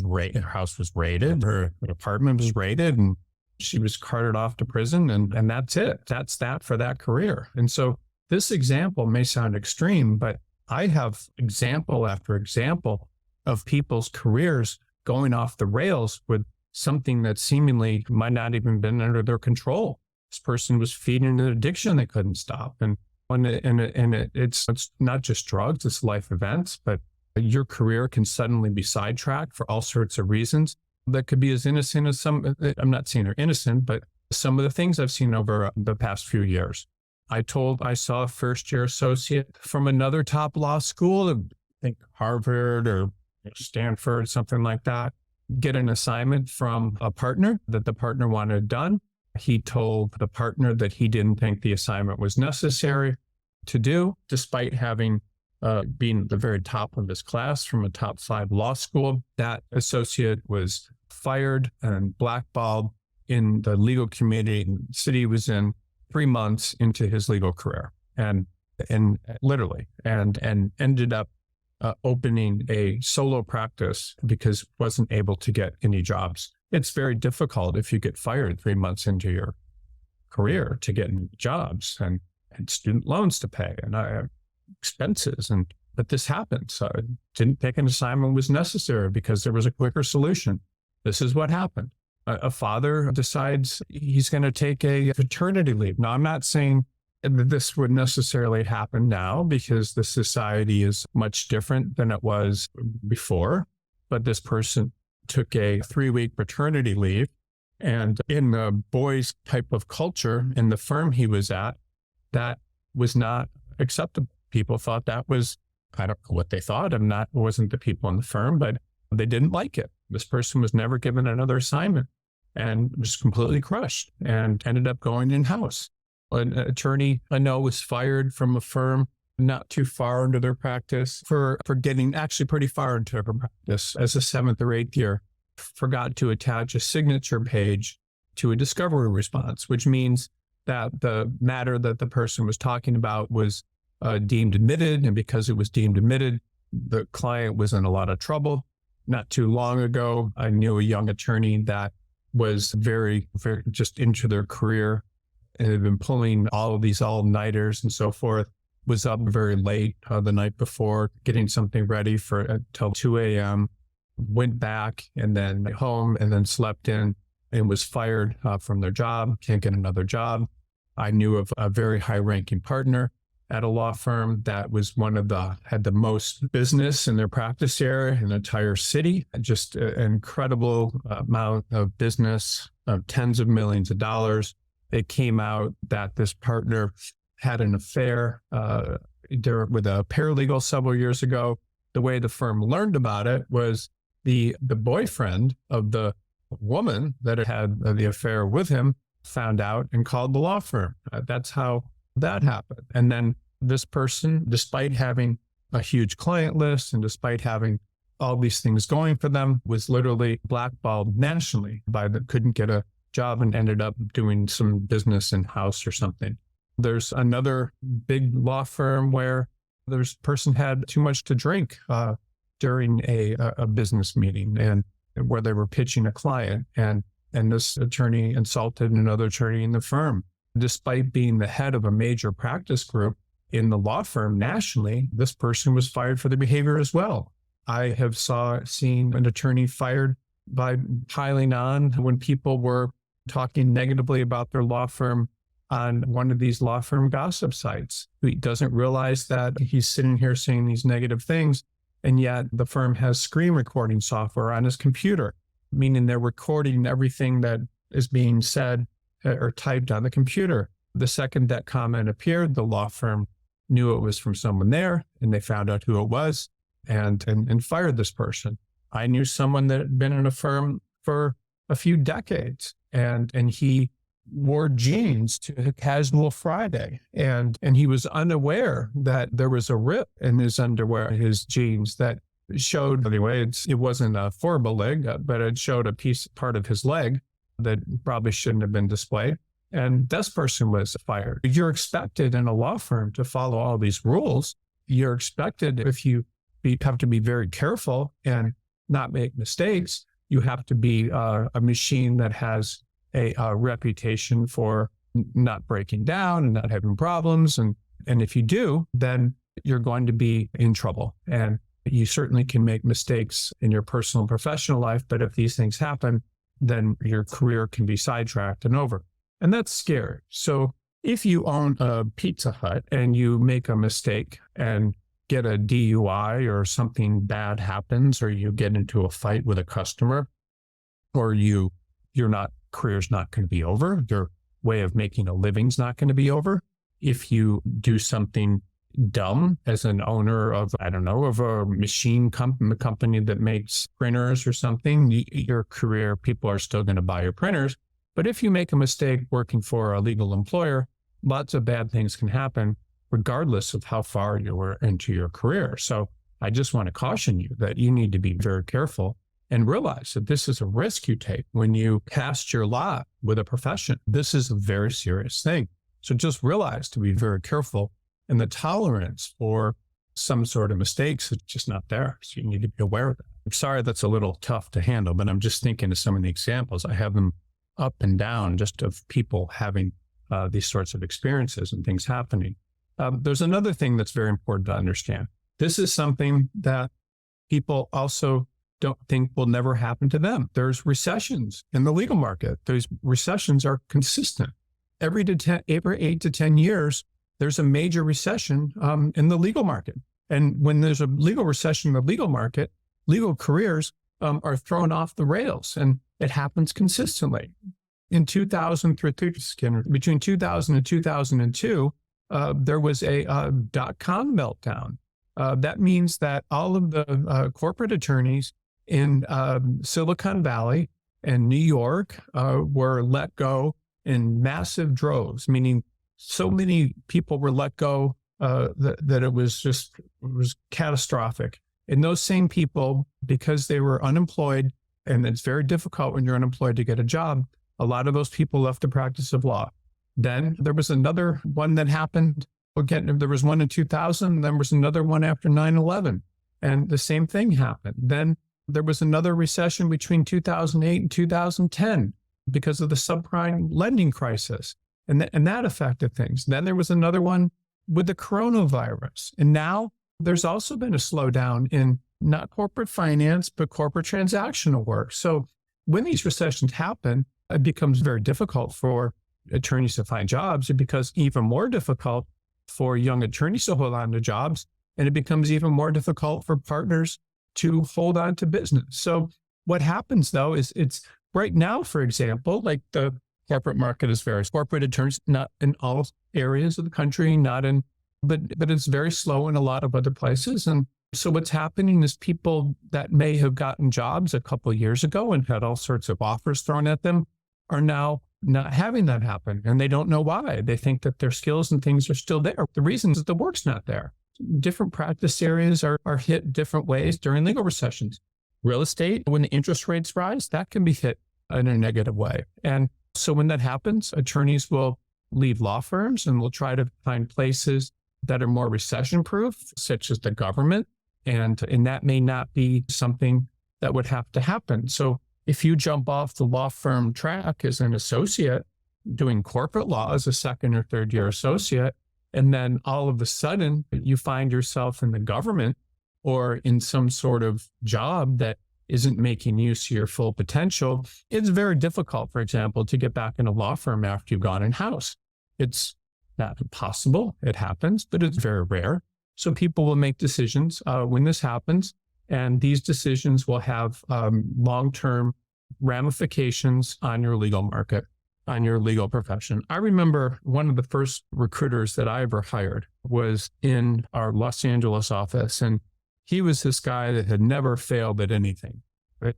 Speaker 1: raided. Her house was raided. Her apartment was raided, and she was carted off to prison. And that's it. That's that for that career. And so this example may sound extreme, but I have example after example of people's careers going off the rails with something that seemingly might not even been under their control. This person was feeding an addiction they couldn't stop. And it's not just drugs, it's life events, but your career can suddenly be sidetracked for all sorts of reasons that could be as innocent as I'm not saying they're innocent, but some of the things I've seen over the past few years. I saw a first-year associate from another top law school, I think Harvard or Stanford, something like that, get an assignment from a partner that the partner wanted done. He told the partner that he didn't think the assignment was necessary to do, despite having been the very top of his class from a top 5 law school. That associate was fired and blackballed in the legal community the city he was in 3 months into his legal career, and literally ended up opening a solo practice because wasn't able to get any jobs. It's very difficult if you get fired 3 months into your career to get jobs and student loans to pay and expenses. But this happened. So didn't think an assignment was necessary because there was a quicker solution. This is what happened. A father decides he's going to take a paternity leave. Now, I'm not saying that this would necessarily happen now because the society is much different than it was before, but this person took a 3-week paternity leave. And in the boys' type of culture in the firm he was at, that was not acceptable. People thought that was, I don't know what they thought. Wasn't the people in the firm, but they didn't like it. This person was never given another assignment and was completely crushed and ended up going in-house. An attorney I know was fired from a firm not too far into their practice for getting actually pretty far into her practice as a 7th or 8th year, forgot to attach a signature page to a discovery response, which means that the matter that the person was talking about was deemed admitted. And because it was deemed admitted, the client was in a lot of trouble. Not too long ago, I knew a young attorney that was very, very just into their career and had been pulling all of these all-nighters and so forth, was up very late the night before, getting something ready for until 2 a.m., went back and then home and then slept in and was fired from their job, can't get another job. I knew of a very high-ranking partner at a law firm that was had the most business in their practice area in the entire city, just an incredible amount of business, tens of millions of dollars. It came out that this partner had an affair with a paralegal several years ago. The way the firm learned about it was the boyfriend of the woman that had the affair with him found out and called the law firm. That's how that happened. And then this person, despite having a huge client list and despite having all these things going for them, was literally blackballed nationally couldn't get a job and ended up doing some business in-house or something. There's another big law firm where this person had too much to drink during a business meeting and where they were pitching a client. And And this attorney insulted another attorney in the firm. Despite being the head of a major practice group in the law firm nationally, this person was fired for their behavior as well. I have seen an attorney fired by piling on when people were talking negatively about their law firm on one of these law firm gossip sites. He doesn't realize that he's sitting here saying these negative things, and yet the firm has screen recording software on his computer, meaning they're recording everything that is being said or typed on the computer. The second that comment appeared, the law firm knew it was from someone there, and they found out who it was and fired this person. I knew someone that had been in a firm for a few decades, and he wore jeans to a casual Friday, and he was unaware that there was a rip in his underwear, his jeans, that showed, anyway, it wasn't a horrible leg, but it showed part of his leg that probably shouldn't have been displayed. And this person was fired. You're expected in a law firm to follow all these rules. You're expected, if you have to be very careful and not make mistakes, you have to be a machine that has a reputation for not breaking down and not having problems. And if you do, then you're going to be in trouble. And you certainly can make mistakes in your personal and professional life, but if these things happen, then your career can be sidetracked and over. And that's scary. So if you own a Pizza Hut and you make a mistake and get a DUI or something bad happens, or you get into a fight with a customer, or your career's not going to be over, your way of making a living's not going to be over. If you do something dumb as an owner of, of a machine company that makes printers or something, your career, people are still going to buy your printers. But if you make a mistake working for a legal employer, lots of bad things can happen regardless of how far you were into your career. So I just want to caution you that you need to be very careful and realize that this is a risk you take when you cast your lot with a profession. This is a very serious thing. So just realize to be very careful, and the tolerance for some sort of mistakes is just not there. So you need to be aware of that. I'm sorry that's a little tough to handle, but I'm just thinking of some of the examples. I have them up and down just of people having these sorts of experiences and things happening. There's another thing that's very important to understand. This is something that people also don't think will never happen to them. There's recessions in the legal market. Those recessions are consistent. Every 8 to 10 years, there's a major recession in the legal market. And when there's a legal recession in the legal market, legal careers are thrown off the rails, and it happens consistently. In between 2000 and 2002, there was a dot-com meltdown. That means that all of the corporate attorneys in Silicon Valley and New York were let go in massive droves, meaning so many people were let go that it was catastrophic. And those same people, because they were unemployed, and it's very difficult when you're unemployed to get a job, a lot of those people left the practice of law. Then there was another one that happened. Again, there was one in 2000, and then there was another one after 9/11. And the same thing happened. Then there was another recession between 2008 and 2010 because of the subprime lending crisis. And that affected things. Then there was another one with the coronavirus. And now there's also been a slowdown in not corporate finance, but corporate transactional work. So when these recessions happen, it becomes very difficult for attorneys to find jobs. It becomes even more difficult for young attorneys to hold on to jobs. And it becomes even more difficult for partners to hold on to business. So what happens though is it's right now, for example, like the corporate market is very corporate attorneys, not in all areas of the country, but it's very slow in a lot of other places. And so what's happening is people that may have gotten jobs a couple of years ago and had all sorts of offers thrown at them are now not having that happen. And they don't know why. They think that their skills and things are still there. The reason is that the work's not there. Different practice areas are hit different ways during legal recessions. Real estate, when the interest rates rise, that can be hit in a negative way. And so when that happens, attorneys will leave law firms and will try to find places that are more recession-proof, such as the government. And that may not be something that would have to happen. So if you jump off the law firm track as an associate doing corporate law as a second or third year associate, and then all of a sudden you find yourself in the government or in some sort of job that isn't making use of your full potential, it's very difficult, for example, to get back in a law firm after you've gone in-house. It's not impossible. It happens, but it's very rare. So people will make decisions when this happens, and these decisions will have long-term ramifications on your legal market, on your legal profession. I remember one of the first recruiters that I ever hired was in our Los Angeles office, and he was this guy that had never failed at anything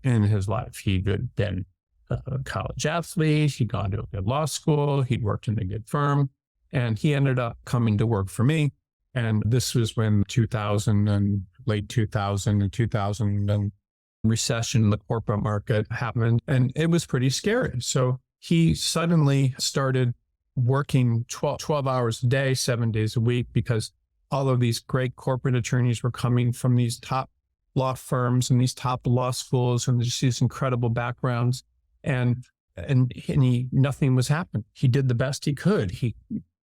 Speaker 1: in his life. He'd been a college athlete, he'd gone to a good law school, he'd worked in a good firm, and he ended up coming to work for me. And this was when 2000 and late 2000 and 2000 and recession in the corporate market happened, and it was pretty scary. So he suddenly started working 12 hours a day, 7 days a week, because all of these great corporate attorneys were coming from these top law firms and these top law schools and just these incredible backgrounds. And nothing was happening. He did the best he could. He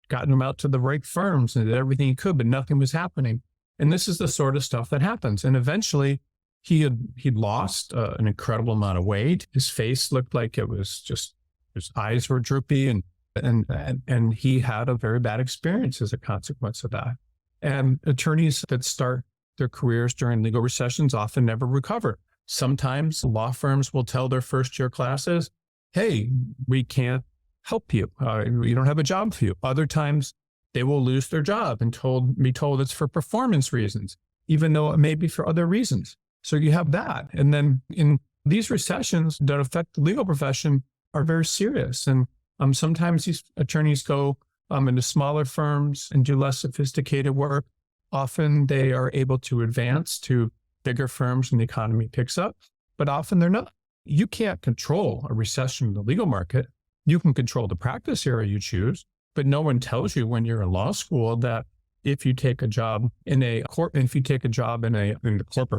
Speaker 1: got them out to the right firms and did everything he could, but nothing was happening. And this is the sort of stuff that happens. And eventually he'd lost an incredible amount of weight. His face looked like it was just, his eyes were droopy, and he had a very bad experience as a consequence of that. And attorneys that start their careers during legal recessions often never recover. Sometimes law firms will tell their first year classes, hey, we can't help you. We don't have a job for you. Other times they will lose their job and be told it's for performance reasons, even though it may be for other reasons. So you have that. And then in these recessions that affect the legal profession are very serious. And sometimes these attorneys go into smaller firms and do less sophisticated work. Often they are able to advance to bigger firms when the economy picks up, but often they're not. You can't control a recession in the legal market. You can control the practice area you choose, but no one tells you when you're in law school that if you take a job in the corporate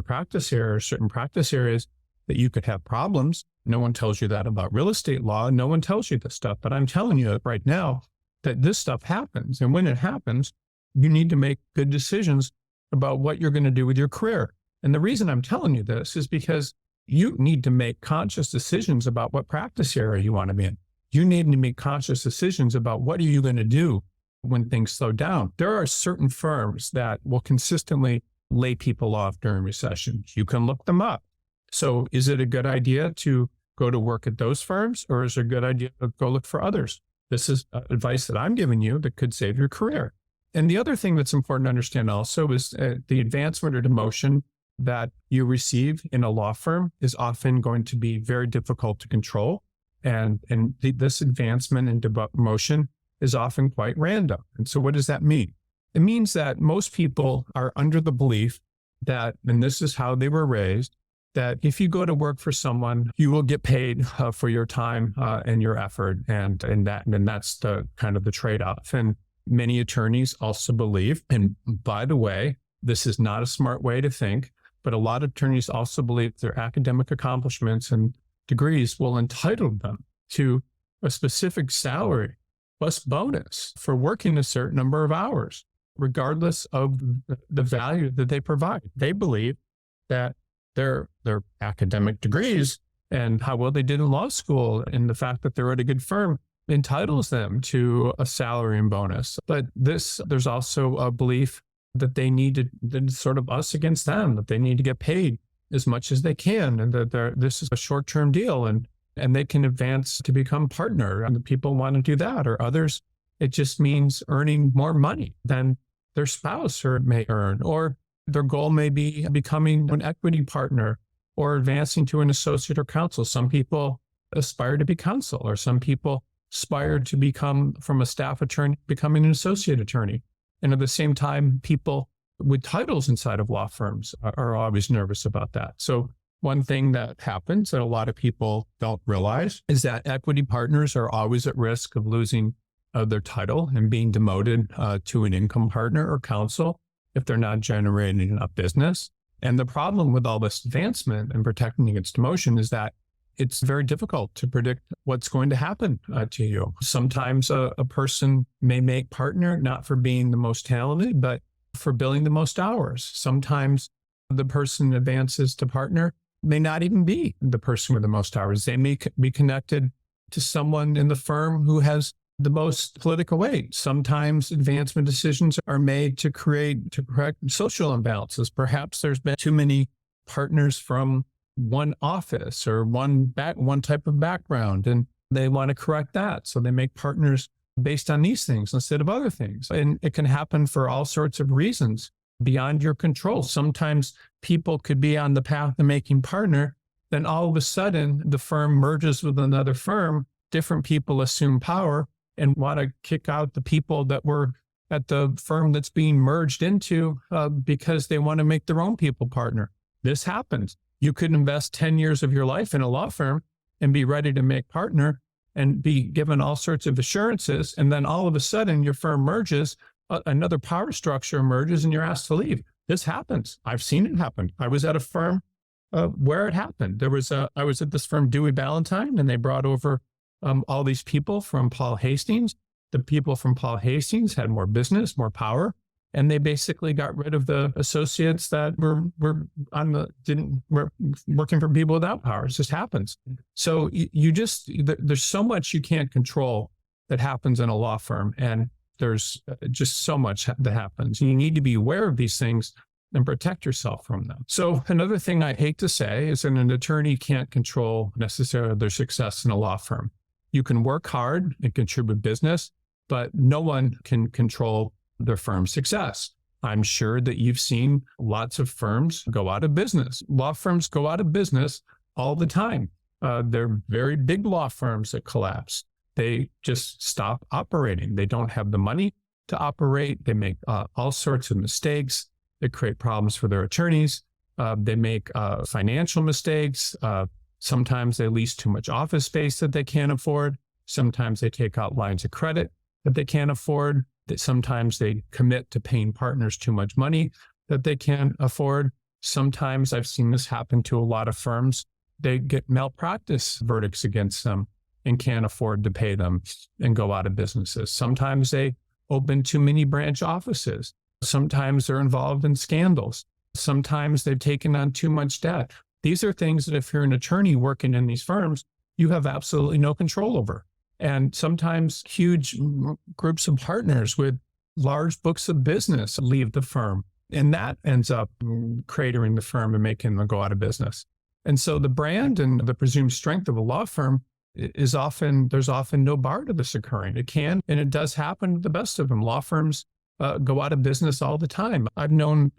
Speaker 1: practice area or certain practice areas, that you could have problems. No one tells you that about real estate law. No one tells you this stuff, but I'm telling you right now that this stuff happens. And when it happens, you need to make good decisions about what you're going to do with your career. And the reason I'm telling you this is because you need to make conscious decisions about what practice area you want to be in. You need to make conscious decisions about what are you going to do when things slow down. There are certain firms that will consistently lay people off during recessions. You can look them up. So is it a good idea to go to work at those firms, or is it a good idea to go look for others? This is advice that I'm giving you that could save your career. And the other thing that's important to understand also is the advancement or demotion that you receive in a law firm is often going to be very difficult to control. And this advancement and demotion is often quite random. And so what does that mean? It means that most people are under the belief that, and this is how they were raised, that if you go to work for someone, you will get paid for your time and your effort. And that's the kind of the trade-off. And many attorneys also believe, and by the way, this is not a smart way to think, but a lot of attorneys also believe their academic accomplishments and degrees will entitle them to a specific salary plus bonus for working a certain number of hours, regardless of the value that they provide. They believe that their academic degrees and how well they did in law school and the fact that they're at a good firm entitles them to a salary and bonus. But there's also a belief that they need to, that it's sort of us against them, that they need to get paid as much as they can, and that this is a short-term deal, and they can advance to become partner, and the people want to do that. Or others, it just means earning more money than their spouse may earn, or their goal may be becoming an equity partner or advancing to an associate or counsel. Some people aspire to be counsel, or some people aspire to become from a staff attorney, becoming an associate attorney. And at the same time, people with titles inside of law firms are always nervous about that. So one thing that happens that a lot of people don't realize is that equity partners are always at risk of losing their title and being demoted to an income partner or counsel if they're not generating enough business. And the problem with all this advancement and protecting against demotion is that it's very difficult to predict what's going to happen to you. Sometimes a person may make partner not for being the most talented, but for billing the most hours. Sometimes the person advances to partner may not even be the person with the most hours. They may be connected to someone in the firm who has the most political weight. Sometimes advancement decisions are made to correct social imbalances. Perhaps there's been too many partners from one office or one type of background, and they want to correct that. So they make partners based on these things instead of other things. And it can happen for all sorts of reasons beyond your control. Sometimes people could be on the path to making partner, then all of a sudden the firm merges with another firm, different people assume power and want to kick out the people that were at the firm that's being merged into because they want to make their own people partner. This happens. You could invest 10 years of your life in a law firm and be ready to make partner and be given all sorts of assurances. And then all of a sudden your firm merges, another power structure emerges and you're asked to leave. This happens. I've seen it happen. I was at a firm where it happened. I was at this firm, Dewey Ballantine, and they brought over all these people from Paul Hastings. The people from Paul Hastings had more business, more power, and they basically got rid of the associates that were working for people without power. It just happens. So there's so much you can't control that happens in a law firm, and there's just so much that happens. You need to be aware of these things and protect yourself from them. So another thing I hate to say is that an attorney can't control necessarily their success in a law firm. You can work hard and contribute business, but no one can control their firm's success. I'm sure that you've seen lots of firms go out of business. Law firms go out of business all the time. They're very big law firms that collapse. They just stop operating. They don't have the money to operate. They make all sorts of mistakes. They create problems for their attorneys. They make financial mistakes. Sometimes they lease too much office space that they can't afford. Sometimes they take out lines of credit that they can't afford. Sometimes they commit to paying partners too much money that they can't afford. Sometimes I've seen this happen to a lot of firms. They get malpractice verdicts against them and can't afford to pay them and go out of businesses. Sometimes they open too many branch offices. Sometimes they're involved in scandals. Sometimes they've taken on too much debt. These are things that if you're an attorney working in these firms, you have absolutely no control over. And sometimes huge groups of partners with large books of business leave the firm, and that ends up cratering the firm and making them go out of business. And so the brand and the presumed strength of a law firm there's often no bar to this occurring. It can, and it does happen to the best of them. Law firms go out of business all the time. I've known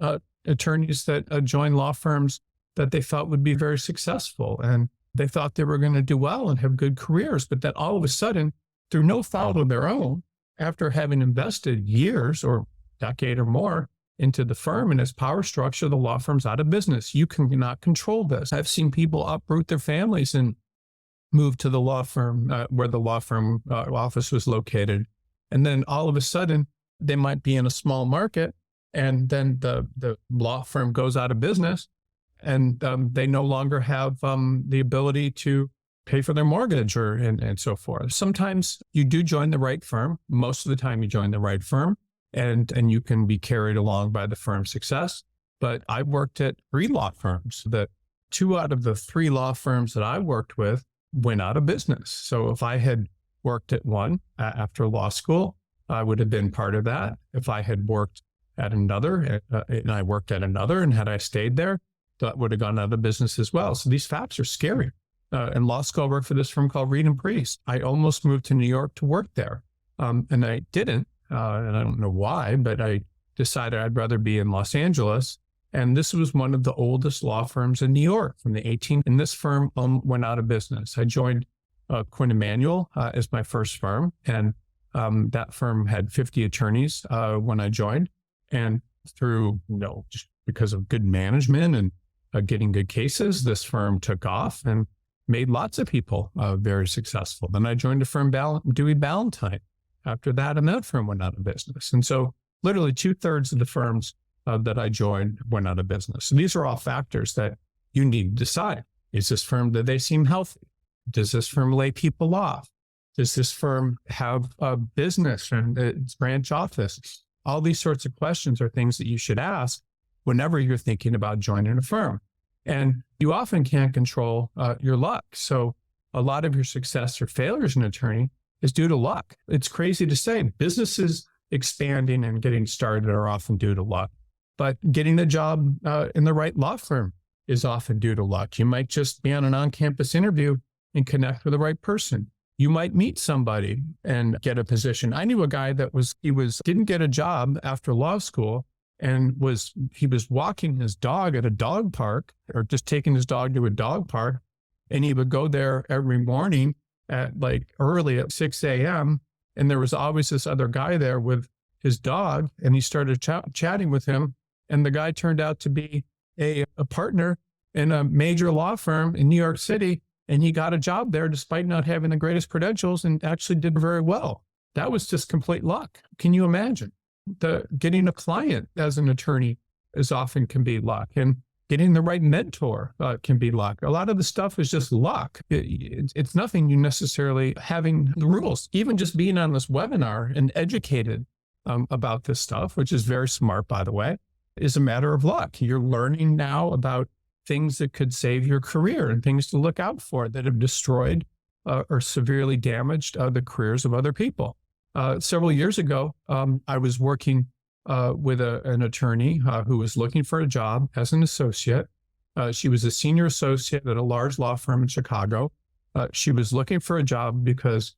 Speaker 1: attorneys that join law firms that they thought would be very successful, and they thought they were going to do well and have good careers, but that all of a sudden, through no fault of their own, after having invested years or decade or more into the firm and its power structure, the law firm's out of business. You cannot control this. I've seen people uproot their families and move to the law firm where the law firm office was located. And then all of a sudden, they might be in a small market, and then the law firm goes out of business, and they no longer have the ability to pay for their mortgage and so forth. Sometimes you do join the right firm. Most of the time you join the right firm, and you can be carried along by the firm's success. But I worked at 3 law firms. The 2 out of the 3 law firms that I worked with went out of business. So if I had worked at one after law school, I would have been part of that. If I had worked at another and I worked at another, and had I stayed there, that would have gone out of business as well. So these facts are scary. In law school, I worked for this firm called Reed & Priest. I almost moved to New York to work there. And I didn't, and I don't know why, but I decided I'd rather be in Los Angeles. And this was one of the oldest law firms in New York from the 18th. And this firm went out of business. I joined Quinn Emanuel as my first firm. And that firm had 50 attorneys when I joined. And through, just because of good management and getting good cases, this firm took off and made lots of people very successful. Then I joined a firm, Dewey Ballantine. After that, and that firm went out of business. And so literally 2/3 of the firms that I joined went out of business. So these are all factors that you need to decide. Is this firm, do they seem healthy? Does this firm lay people off? Does this firm have a business and its branch office? All these sorts of questions are things that you should ask whenever you're thinking about joining a firm. And you often can't control your luck. So a lot of your success or failure as an attorney is due to luck. It's crazy to say businesses expanding and getting started are often due to luck, but getting a job in the right law firm is often due to luck. You might just be on an on-campus interview and connect with the right person. You might meet somebody and get a position. I knew a guy that didn't get a job after law school and he was walking his dog at a dog park or just taking his dog to a dog park. And he would go there every morning at like early at 6 a.m. And there was always this other guy there with his dog. And he started chatting with him. And the guy turned out to be a partner in a major law firm in New York City. And he got a job there despite not having the greatest credentials and actually did very well. That was just complete luck. Can you imagine? Getting a client as an attorney can be luck. And getting the right mentor can be luck. A lot of the stuff is just luck. It's nothing you necessarily having the rules. Even just being on this webinar and educated about this stuff, which is very smart, by the way, is a matter of luck. You're learning now about things that could save your career and things to look out for that have destroyed or severely damaged the careers of other people. Several years ago, I was working with an attorney who was looking for a job as an associate. She was a senior associate at a large law firm in Chicago. She was looking for a job because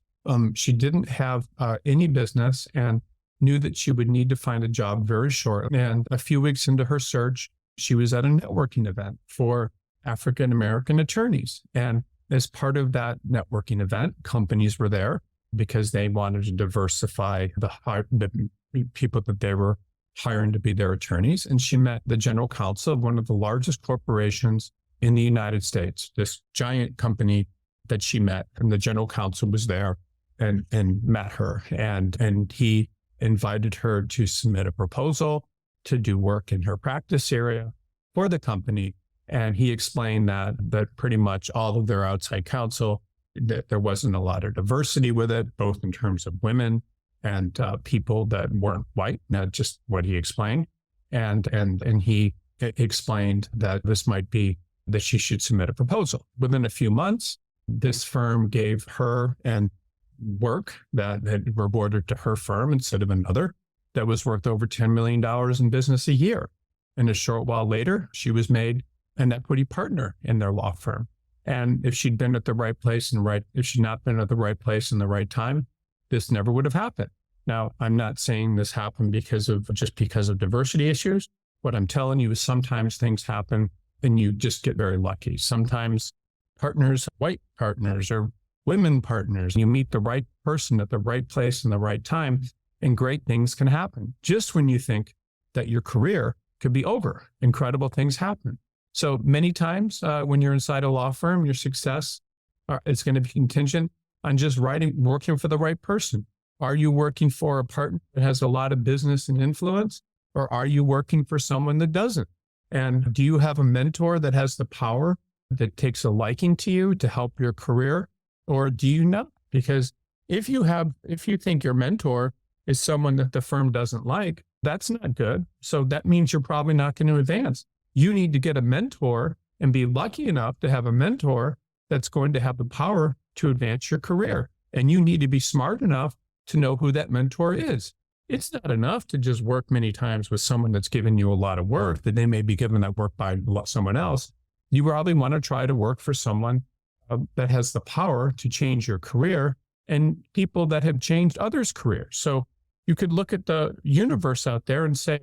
Speaker 1: she didn't have any business and knew that she would need to find a job very shortly. And a few weeks into her search, she was at a networking event for African-American attorneys. And as part of that networking event, companies were there because they wanted to diversify the people that they were hiring to be their attorneys. And she met the general counsel of one of the largest corporations in the United States, this giant company that she met. And the general counsel was there and met her. And he invited her to submit a proposal to do work in her practice area for the company. And he explained that pretty much all of their outside counsel, that there wasn't a lot of diversity with it, both in terms of women and people that weren't white, not just what he explained. And he explained that this might be that she should submit a proposal. Within a few months, this firm gave her and work that had rewarded to her firm instead of another that was worth over $10 million in business a year. And a short while later, she was made an equity partner in their law firm. And if she'd been at the right place if she'd not been at the right place in the right time, this never would have happened. Now, I'm not saying this happened because of diversity issues. What I'm telling you is sometimes things happen and you just get very lucky. Sometimes partners, white partners or women partners, you meet the right person at the right place in the right time, and great things can happen. Just when you think that your career could be over, incredible things happen. So many times when you're inside a law firm, your success is going to be contingent on just working for the right person. Are you working for a partner that has a lot of business and influence, or are you working for someone that doesn't? And do you have a mentor that has the power, that takes a liking to you to help your career, or do you not? Because if you think your mentor is someone that the firm doesn't like, that's not good. So that means you're probably not going to advance. You need to get a mentor and be lucky enough to have a mentor that's going to have the power to advance your career. And you need to be smart enough to know who that mentor is. It's not enough to just work many times with someone that's given you a lot of work, that they may be given that work by someone else. You probably want to try to work for someone that has the power to change your career and people that have changed others' careers. So you could look at the universe out there and say,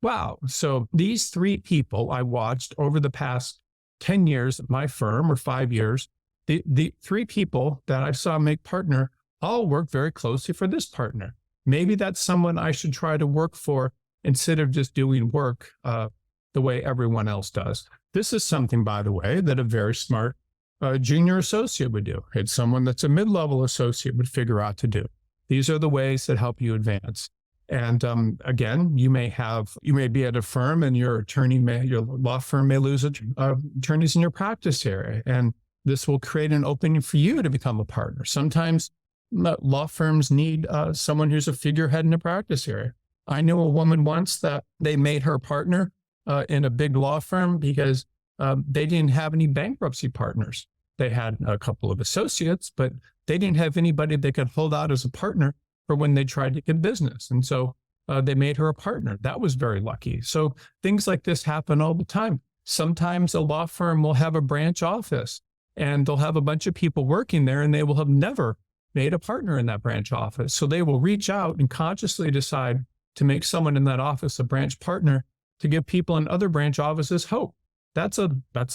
Speaker 1: wow, so these 3 people I watched over the past 10 years at my firm, or 5 years, the 3 people that I saw make partner all work very closely for this partner. Maybe that's someone I should try to work for instead of just doing work the way everyone else does. This is something, by the way, that a very smart junior associate would do. It's someone that's a mid-level associate would figure out to do. These are the ways that help you advance. And again, you may be at a firm and your law firm may lose attorneys in your practice area. And this will create an opening for you to become a partner. Sometimes law firms need someone who's a figurehead in a practice area. I knew a woman once that they made her partner in a big law firm because they didn't have any bankruptcy partners. They had a couple of associates, but they didn't have anybody they could hold out as a partner for when they tried to get business. And so they made her a partner. That was very lucky. So things like this happen all the time. Sometimes a law firm will have a branch office and they'll have a bunch of people working there and they will have never made a partner in that branch office. So they will reach out and consciously decide to make someone in that office a branch partner to give people in other branch offices hope. That's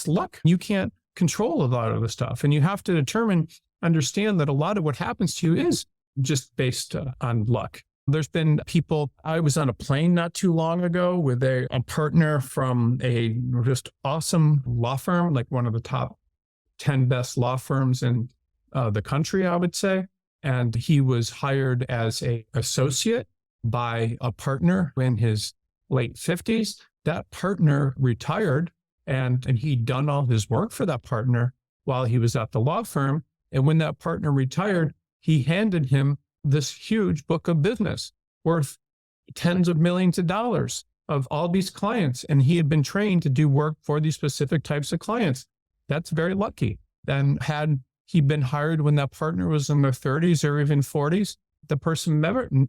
Speaker 1: luck. You can't control a lot of the stuff. And you have to understand that a lot of what happens to you is just based on luck. There's been people, I was on a plane not too long ago with a partner from a just awesome law firm, like one of the top 10 best law firms in the country, I would say. And he was hired as an associate by a partner in his late 50s. That partner retired and he'd done all his work for that partner while he was at the law firm. And when that partner retired, he handed him this huge book of business worth tens of millions of dollars of all these clients. And he had been trained to do work for these specific types of clients. That's very lucky. And had he been hired when that partner was in their 30s or even 40s, the person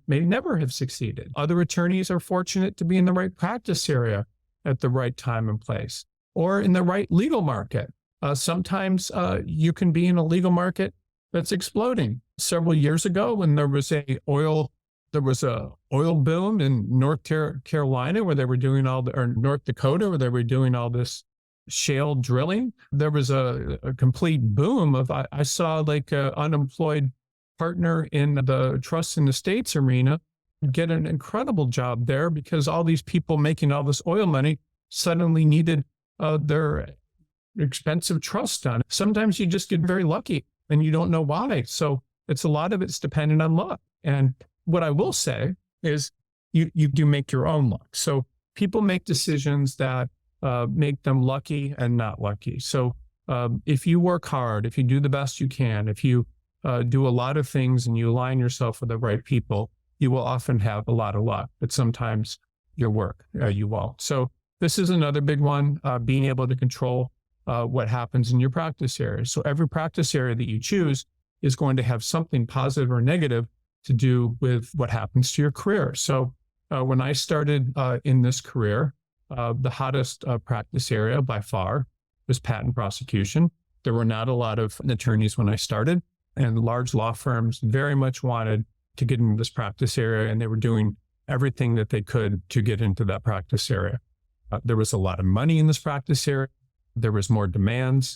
Speaker 1: may never have succeeded. Other attorneys are fortunate to be in the right practice area at the right time and place, or in the right legal market. Sometimes you can be in a legal market that's exploding. Several years ago, when there was a oil boom in North Carolina where they were doing or North Dakota where they were doing all this shale drilling, there was a complete boom of, I saw like an unemployed partner in the trust and estates arena get an incredible job there because all these people making all this oil money suddenly needed their expensive trust done. Sometimes you just get very lucky and you don't know why. So a lot of it's dependent on luck. And what I will say is you do make your own luck. So people make decisions that make them lucky and not lucky. So if you work hard, if you do the best you can, if you do a lot of things and you align yourself with the right people, you will often have a lot of luck, but sometimes your work, you won't. So this is another big one, being able to control what happens in your practice area. So every practice area that you choose is going to have something positive or negative to do with what happens to your career. So when I started in this career, the hottest practice area by far was patent prosecution. There were not a lot of attorneys when I started, and large law firms very much wanted to get into this practice area, and they were doing everything that they could to get into that practice area. There was a lot of money in this practice area. There was more demand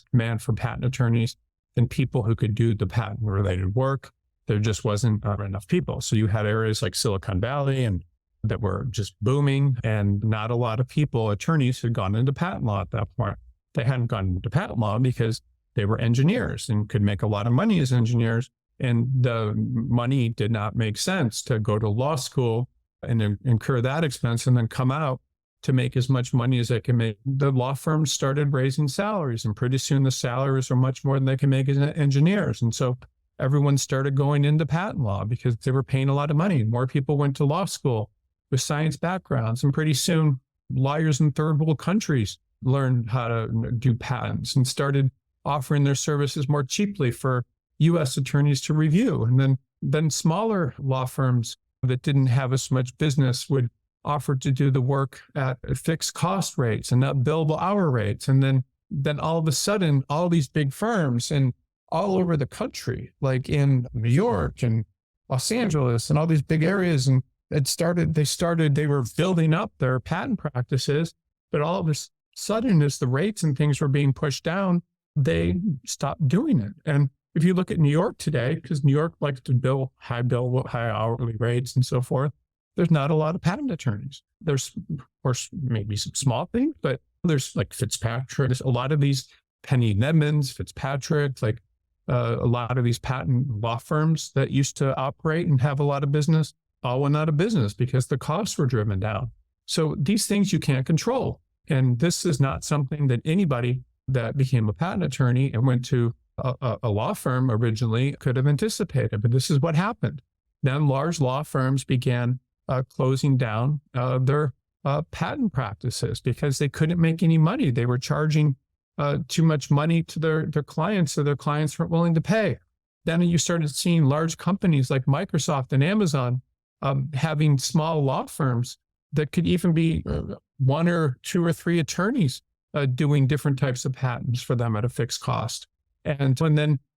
Speaker 1: for patent attorneys than people who could do the patent-related work. There just wasn't enough people. So you had areas like Silicon Valley and that were just booming, and not a lot of people, attorneys, had gone into patent law at that point. They hadn't gone into patent law because they were engineers and could make a lot of money as engineers, and the money did not make sense to go to law school and incur that expense and then come out to make as much money as they can make. The law firms started raising salaries, and pretty soon the salaries are much more than they can make as engineers. And so everyone started going into patent law because they were paying a lot of money. More people went to law school with science backgrounds, and pretty soon lawyers in third world countries learned how to do patents and started offering their services more cheaply for U.S. attorneys to review. And then smaller law firms that didn't have as much business would offer to do the work at fixed cost rates and not billable hour rates. And then all of a sudden, all these big firms and all over the country, like in New York and Los Angeles and all these big areas, and they were building up their patent practices, but all of a sudden, as the rates and things were being pushed down, they stopped doing it. And if you look at New York today, because New York likes to bill high hourly rates and so forth, there's not a lot of patent attorneys. There's, of course, maybe some small things, but there's like Fitzpatrick, there's a lot of these Penny Nedmans, Fitzpatrick, like a lot of these patent law firms that used to operate and have a lot of business, all went out of business because the costs were driven down. So these things you can't control. And this is not something that anybody
Speaker 2: that became a patent attorney and went to a law firm originally could have anticipated, but this is what happened. Then large law firms began closing down their patent practices because they couldn't make any money. They were charging too much money to their clients, so their clients weren't willing to pay. Then you started seeing large companies like Microsoft and Amazon having small law firms that could even be one or two or three attorneys doing different types of patents for them at a fixed cost. And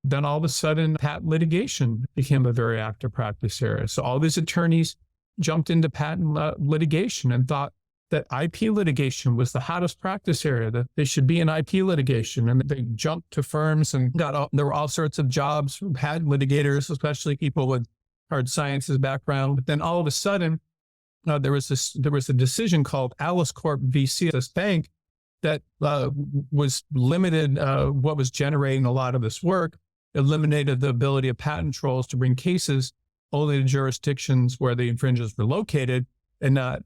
Speaker 2: then all of a sudden, patent litigation became a very active practice area. So all these attorneys jumped into patent litigation and thought that IP litigation was the hottest practice area, that they should be in IP litigation. And they jumped to firms and there were all sorts of jobs for patent litigators, especially people with hard sciences background. But then all of a sudden, there was a decision called Alice Corp v. CS Bank that was limited what was generating a lot of this work, eliminated the ability of patent trolls to bring cases only to jurisdictions where the infringers were located and not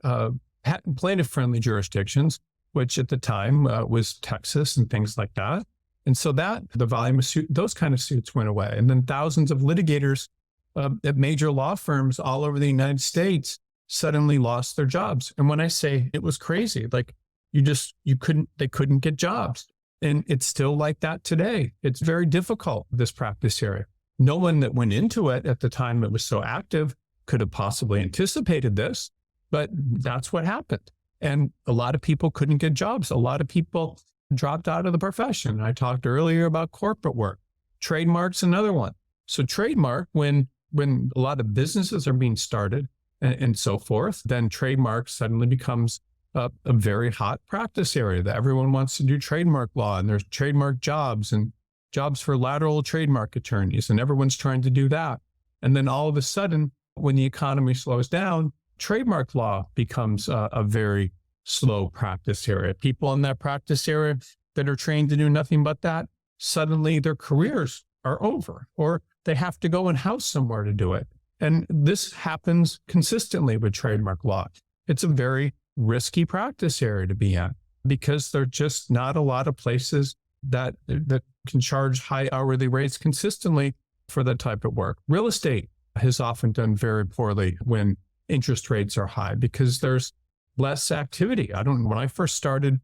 Speaker 2: patent plaintiff-friendly jurisdictions, which at the time was Texas and things like that. And so the volume of those kind of suits went away. And then thousands of litigators at major law firms all over the United States suddenly lost their jobs. And when I say it was crazy, like they couldn't get jobs. And it's still like that today. It's very difficult, this practice area. No one that went into it at the time it was so active could have possibly anticipated this, but that's what happened. And a lot of people couldn't get jobs. A lot of people dropped out of the profession. I talked earlier about corporate work. Trademark's another one. So trademark, when a lot of businesses are being started and so forth, then trademark suddenly becomes a very hot practice area that everyone wants to do trademark law, and there's trademark jobs and jobs for lateral trademark attorneys, and everyone's trying to do that. And then all of a sudden, when the economy slows down, trademark law becomes a very slow practice area. People in that practice area that are trained to do nothing but that, suddenly their careers are over, or they have to go and house somewhere to do it. And this happens consistently with trademark law. It's a very risky practice area to be in because there are just not a lot of places that can charge high hourly rates consistently for that type of work. Real estate has often done very poorly when interest rates are high because there's less activity. When I first started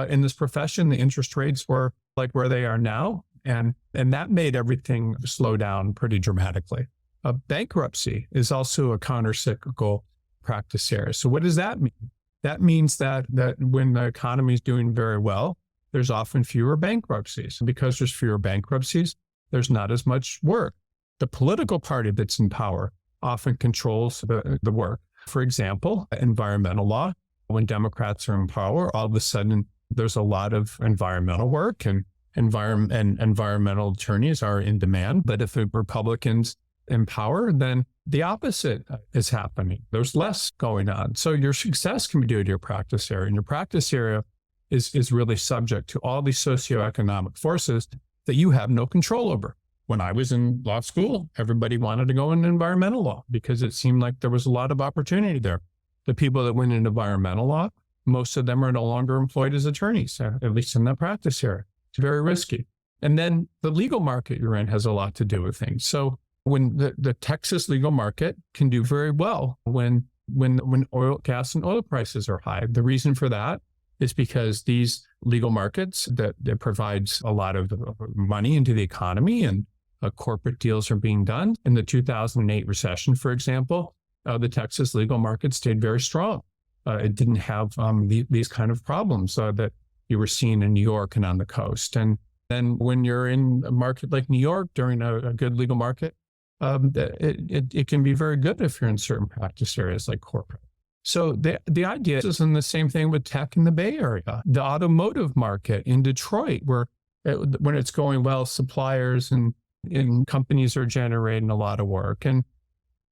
Speaker 2: in this profession, the interest rates were like where they are now, and that made everything slow down pretty dramatically. Bankruptcy is also a countercyclical practice area. So what does that mean? That means that when the economy is doing very well, there's often fewer bankruptcies. And because there's fewer bankruptcies, there's not as much work. The political party that's in power often controls the work. For example, environmental law. When Democrats are in power, all of a sudden there's a lot of environmental work and environmental attorneys are in demand. But if the Republicans in power, then the opposite is happening. There's less going on. So your success can be due to your practice area. And your practice area is really subject to all these socioeconomic forces that you have no control over. When I was in law school, everybody wanted to go into environmental law because it seemed like there was a lot of opportunity there. The people that went into environmental law, most of them are no longer employed as attorneys, at least in that practice area. It's very risky. And then the legal market you're in has a lot to do with things. So when the Texas legal market can do very well when oil, gas, and oil prices are high. The reason for that is because these legal markets that provides a lot of money into the economy and corporate deals are being done. In the 2008 recession, for example, the Texas legal market stayed very strong. It didn't have these kind of problems that you were seeing in New York and on the coast. And then when you're in a market like New York during a good legal market, it can be very good if you're in certain practice areas like corporate. So the idea is in the same thing with tech in the Bay Area, the automotive market in Detroit, where when it's going well, suppliers and companies are generating a lot of work. And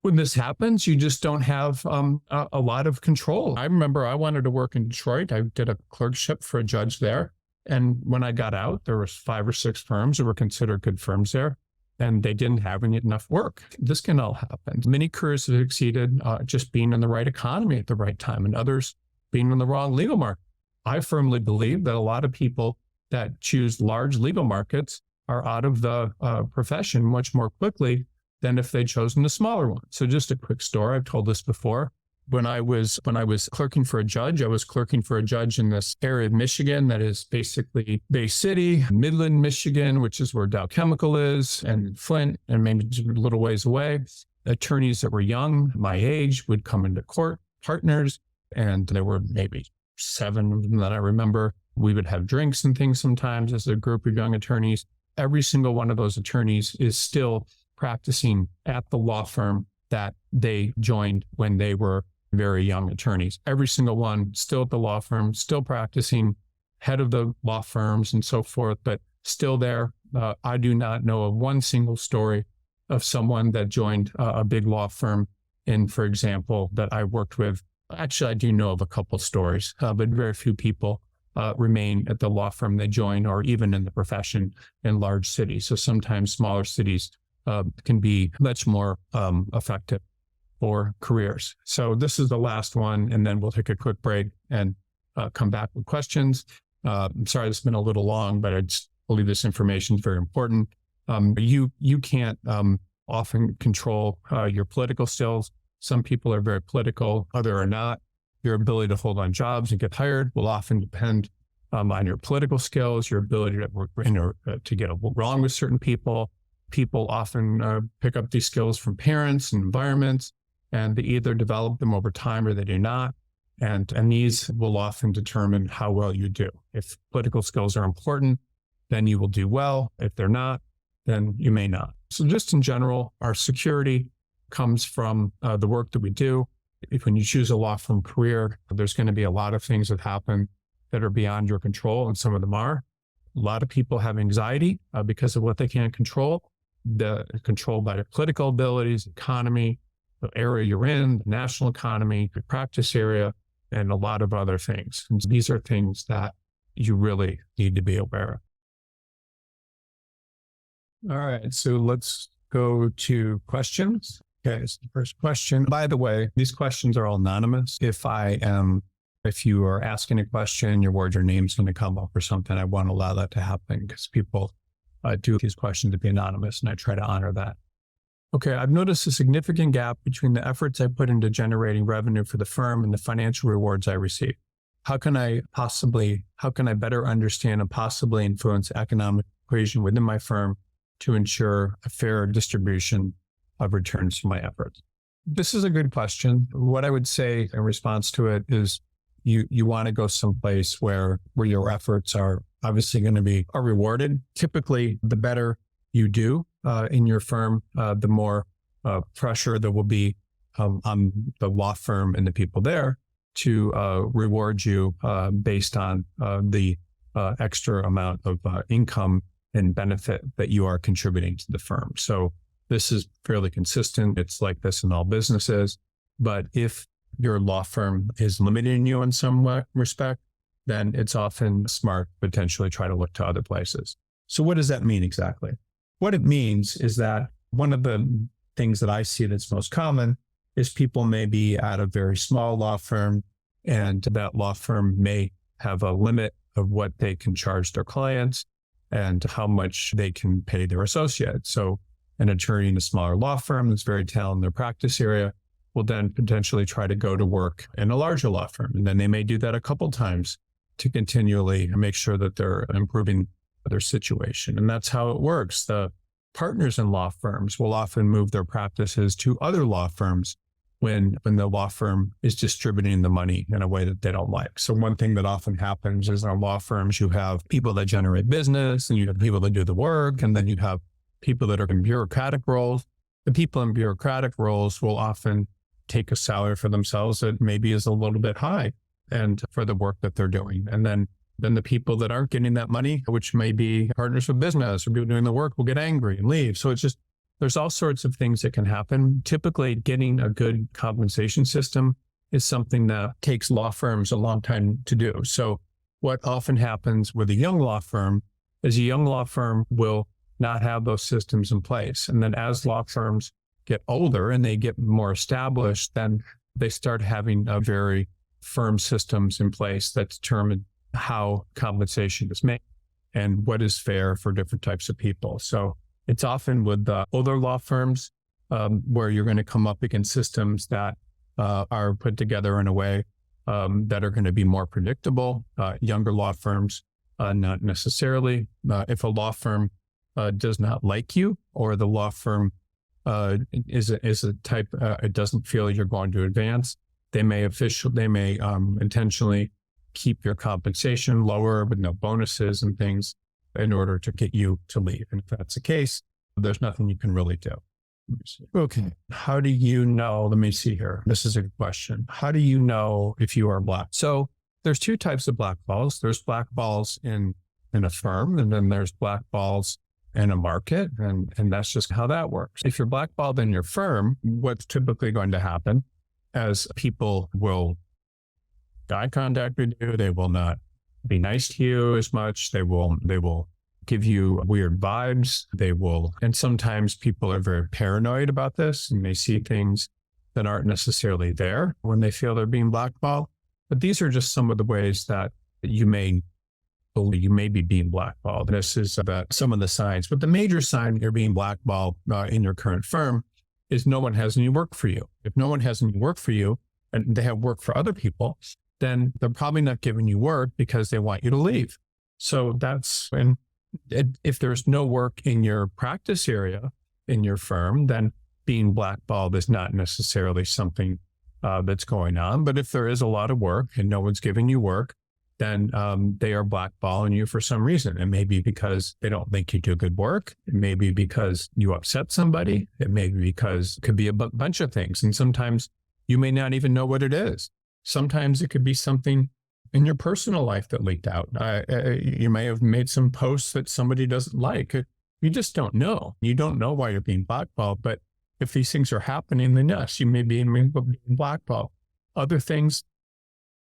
Speaker 2: when this happens, you just don't have a lot of control. I remember I wanted to work in Detroit. I did a clerkship for a judge there. And when I got out, there was 5 or 6 firms that were considered good firms there. And they didn't have enough work. This can all happen. Many careers have succeeded just being in the right economy at the right time, and others being in the wrong legal market. I firmly believe that a lot of people that choose large legal markets are out of the profession much more quickly than if they'd chosen the smaller one. So just a quick story. I've told this before. When I was clerking for a judge, I was clerking for a judge in this area of Michigan that is basically Bay City, Midland, Michigan, which is where Dow Chemical is, and Flint, and maybe just a little ways away. Attorneys that were young, my age, would come into court, partners, and there were maybe 7 of them that I remember. We would have drinks and things sometimes as a group of young attorneys. Every single one of those attorneys is still practicing at the law firm that they joined when they were very young attorneys. Every single one still at the law firm, still practicing, head of the law firms and so forth, but still there. I do not know of one single story of someone that joined a big law firm. And for example, that I worked with, actually, I do know of a couple stories, but very few people remain at the law firm they join, or even in the profession in large cities. So sometimes smaller cities can be much more effective for careers. So this is the last one, and then we'll take a quick break and come back with questions. I'm sorry, this has been a little long, but I just believe this information is very important. You can't often control your political skills. Some people are very political, other are not. Your ability to hold on jobs and get hired will often depend on your political skills, your ability to work to get along with certain people. People often pick up these skills from parents and environments, and they either develop them over time or they do not. And these will often determine how well you do. If political skills are important, then you will do well. If they're not, then you may not. So just in general, our security comes from the work that we do. When you choose a law firm career, there's going to be a lot of things that happen that are beyond your control, and some of them are. A lot of people have anxiety because of what they can't control. The control by their political abilities, economy, the area you're in, the national economy, your practice area, and a lot of other things. And these are things that you really need to be aware of. All right, so let's go to questions. Okay, so the first question. By the way, these questions are all anonymous. If you are asking a question, your word, your name's going to come up or something, I won't allow that to happen because people do these questions to be anonymous, and I try to honor that. Okay, I've noticed a significant gap between the efforts I put into generating revenue for the firm and the financial rewards I receive. How can I better understand and possibly influence the economic equation within my firm to ensure a fair distribution of returns for my efforts? This is a good question. What I would say in response to it is you want to go someplace where your efforts are obviously going to be rewarded. Typically, the better you do in your firm, the more pressure there will be on the law firm and the people there to reward you based on the extra amount of income and benefit that you are contributing to the firm. So this is fairly consistent. It's like this in all businesses. But if your law firm is limiting you in some respect, then it's often smart to potentially try to look to other places. So what does that mean exactly? What it means is that one of the things that I see that's most common is people may be at a very small law firm, and that law firm may have a limit of what they can charge their clients and how much they can pay their associates. So an attorney in a smaller law firm that's very talented in their practice area will then potentially try to go to work in a larger law firm. And then they may do that a couple times to continually make sure that they're improving their situation. And that's how it works. The partners in law firms will often move their practices to other law firms when the law firm is distributing the money in a way that they don't like. So one thing that often happens is in law firms, you have people that generate business, and you have people that do the work, and then you have people that are in bureaucratic roles. The people in bureaucratic roles will often take a salary for themselves that maybe is a little bit high and for the work that they're doing. And then the people that aren't getting that money, which may be partners with business or people doing the work, will get angry and leave. So it's just, there's all sorts of things that can happen. Typically, getting a good compensation system is something that takes law firms a long time to do. So what often happens with a young law firm is a young law firm will not have those systems in place. And then as law firms get older and they get more established, then they start having a very firm systems in place that determine how compensation is made. and what is fair for different types of people. So it's often with the older law firms where you're going to come up against systems that are put together in a way that are going to be more predictable. Younger law firms, not necessarily. If a law firm does not like you, or the law firm is a type it doesn't feel you're going to advance, they may intentionally keep your compensation lower with no bonuses and things in order to get you to leave. And if that's the case, there's nothing you can really do. Okay. How do you know? Let me see here. This is a good question. How do you know if you are black? So there's two types of blackballs. There's blackballs in a firm, and then there's blackballs in a market. And that's just how that works. If you're blackballed in your firm, what's typically going to happen as people will eye contact with you, they will not be nice to you as much. They will give you weird vibes. And sometimes people are very paranoid about this, and they see things that aren't necessarily there when they feel they're being blackballed. But these are just some of the ways that you may believe you may be being blackballed. This is about some of the signs. But the major sign you're being blackballed in your current firm is no one has any work for you. If no one has any work for you, and they have work for other people, then they're probably not giving you work because they want you to leave. So that's when, if there's no work in your practice area in your firm, then being blackballed is not necessarily something that's going on. But if there is a lot of work and no one's giving you work, then they are blackballing you for some reason. It may be because they don't think you do good work. It may be because you upset somebody. It may be because it could be a bunch of things. And sometimes you may not even know what it is. Sometimes it could be something in your personal life that leaked out. You may have made some posts that somebody doesn't like. You just don't know. You don't know why you're being blackballed. But if these things are happening, then yes, you may be being blackballed. Other things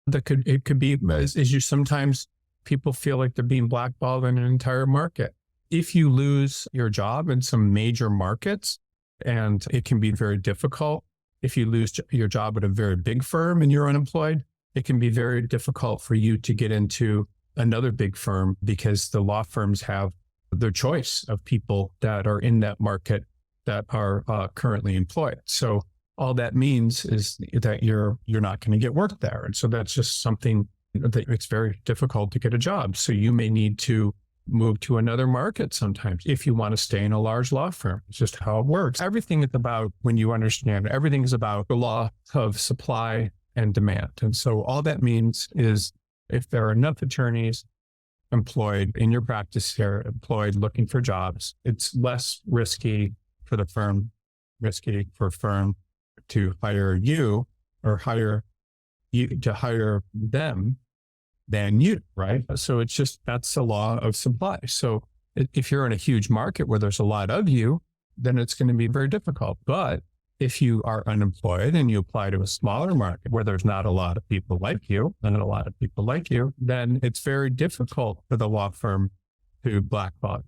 Speaker 2: that could be is you sometimes people feel like they're being blackballed in an entire market. If you lose your job in some major markets, and it can be very difficult. If you lose your job at a very big firm and you're unemployed, it can be very difficult for you to get into another big firm because the law firms have their choice of people that are in that market that are currently employed. So all that means is that you're not going to get work there. And so that's just something that it's very difficult to get a job. So you may need to move to another market sometimes if you want to stay in a large law firm. It's just how it works. Everything is about, when you understand, everything is about the law of supply and demand. And so all that means is if there are enough attorneys employed in your practice here, employed looking for jobs, it's less risky for the firm, risky for a firm to hire you or hire them than you, right? So it's just, that's the law of supply. So if you're in a huge market where there's a lot of you, then it's going to be very difficult. But if you are unemployed and you apply to a smaller market where there's not a lot of people like you, then it's very difficult for the law firm to blackball.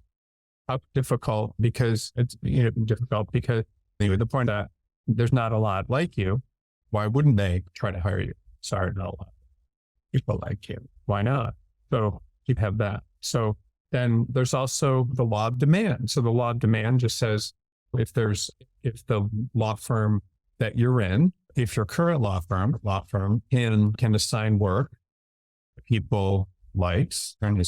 Speaker 2: How difficult? Because it's difficult because the point that there's not a lot like you. Why wouldn't they try to hire you? Sorry, not a lot of people like you. Why not? So you have that. So then there's also the law of demand. So the law of demand just says if the law firm that you're in, if your current law firm can assign work people likes, and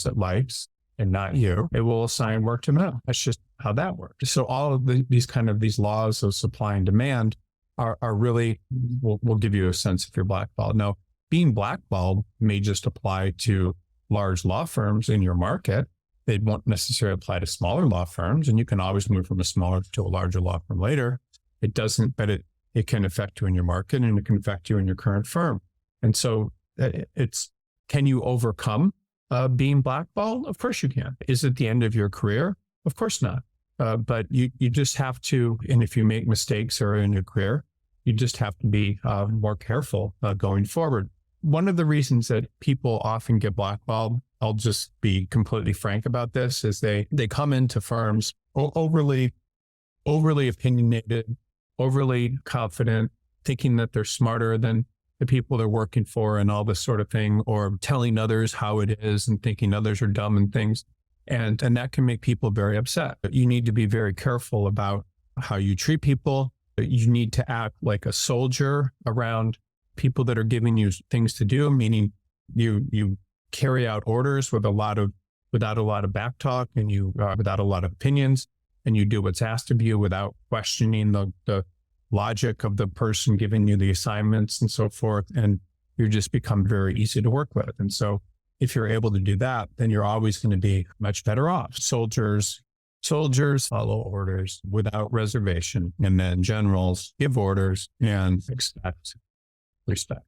Speaker 2: and not you, it will assign work to them. That's just how that works. So all of these laws of supply and demand are really, will give you a sense if you're blackballed. Now, being blackballed may just apply to large law firms in your market. They won't necessarily apply to smaller law firms, and you can always move from a smaller to a larger law firm later. It doesn't, but it can affect you in your market, and it can affect you in your current firm. And so can you overcome being blackballed? Of course you can. Is it the end of your career? Of course not. But you just have to, and if you make mistakes or in your career, you just have to be more careful going forward. One of the reasons that people often get blackballed, I'll just be completely frank about this, is they come into firms overly opinionated, overly confident, thinking that they're smarter than the people they're working for and all this sort of thing, or telling others how it is and thinking others are dumb and things.
Speaker 1: And that can make people very upset. You need to be very careful about how you treat people. You need to act like a soldier around people that are giving you things to do, meaning you carry out orders without a lot of back talk, and you without a lot of opinions, and you do what's asked of you without questioning the logic of the person giving you the assignments and so forth. And you just become very easy to work with. And so if you're able to do that, then you're always going to be much better off. Soldiers follow orders without reservation, and then generals give orders and expect respect.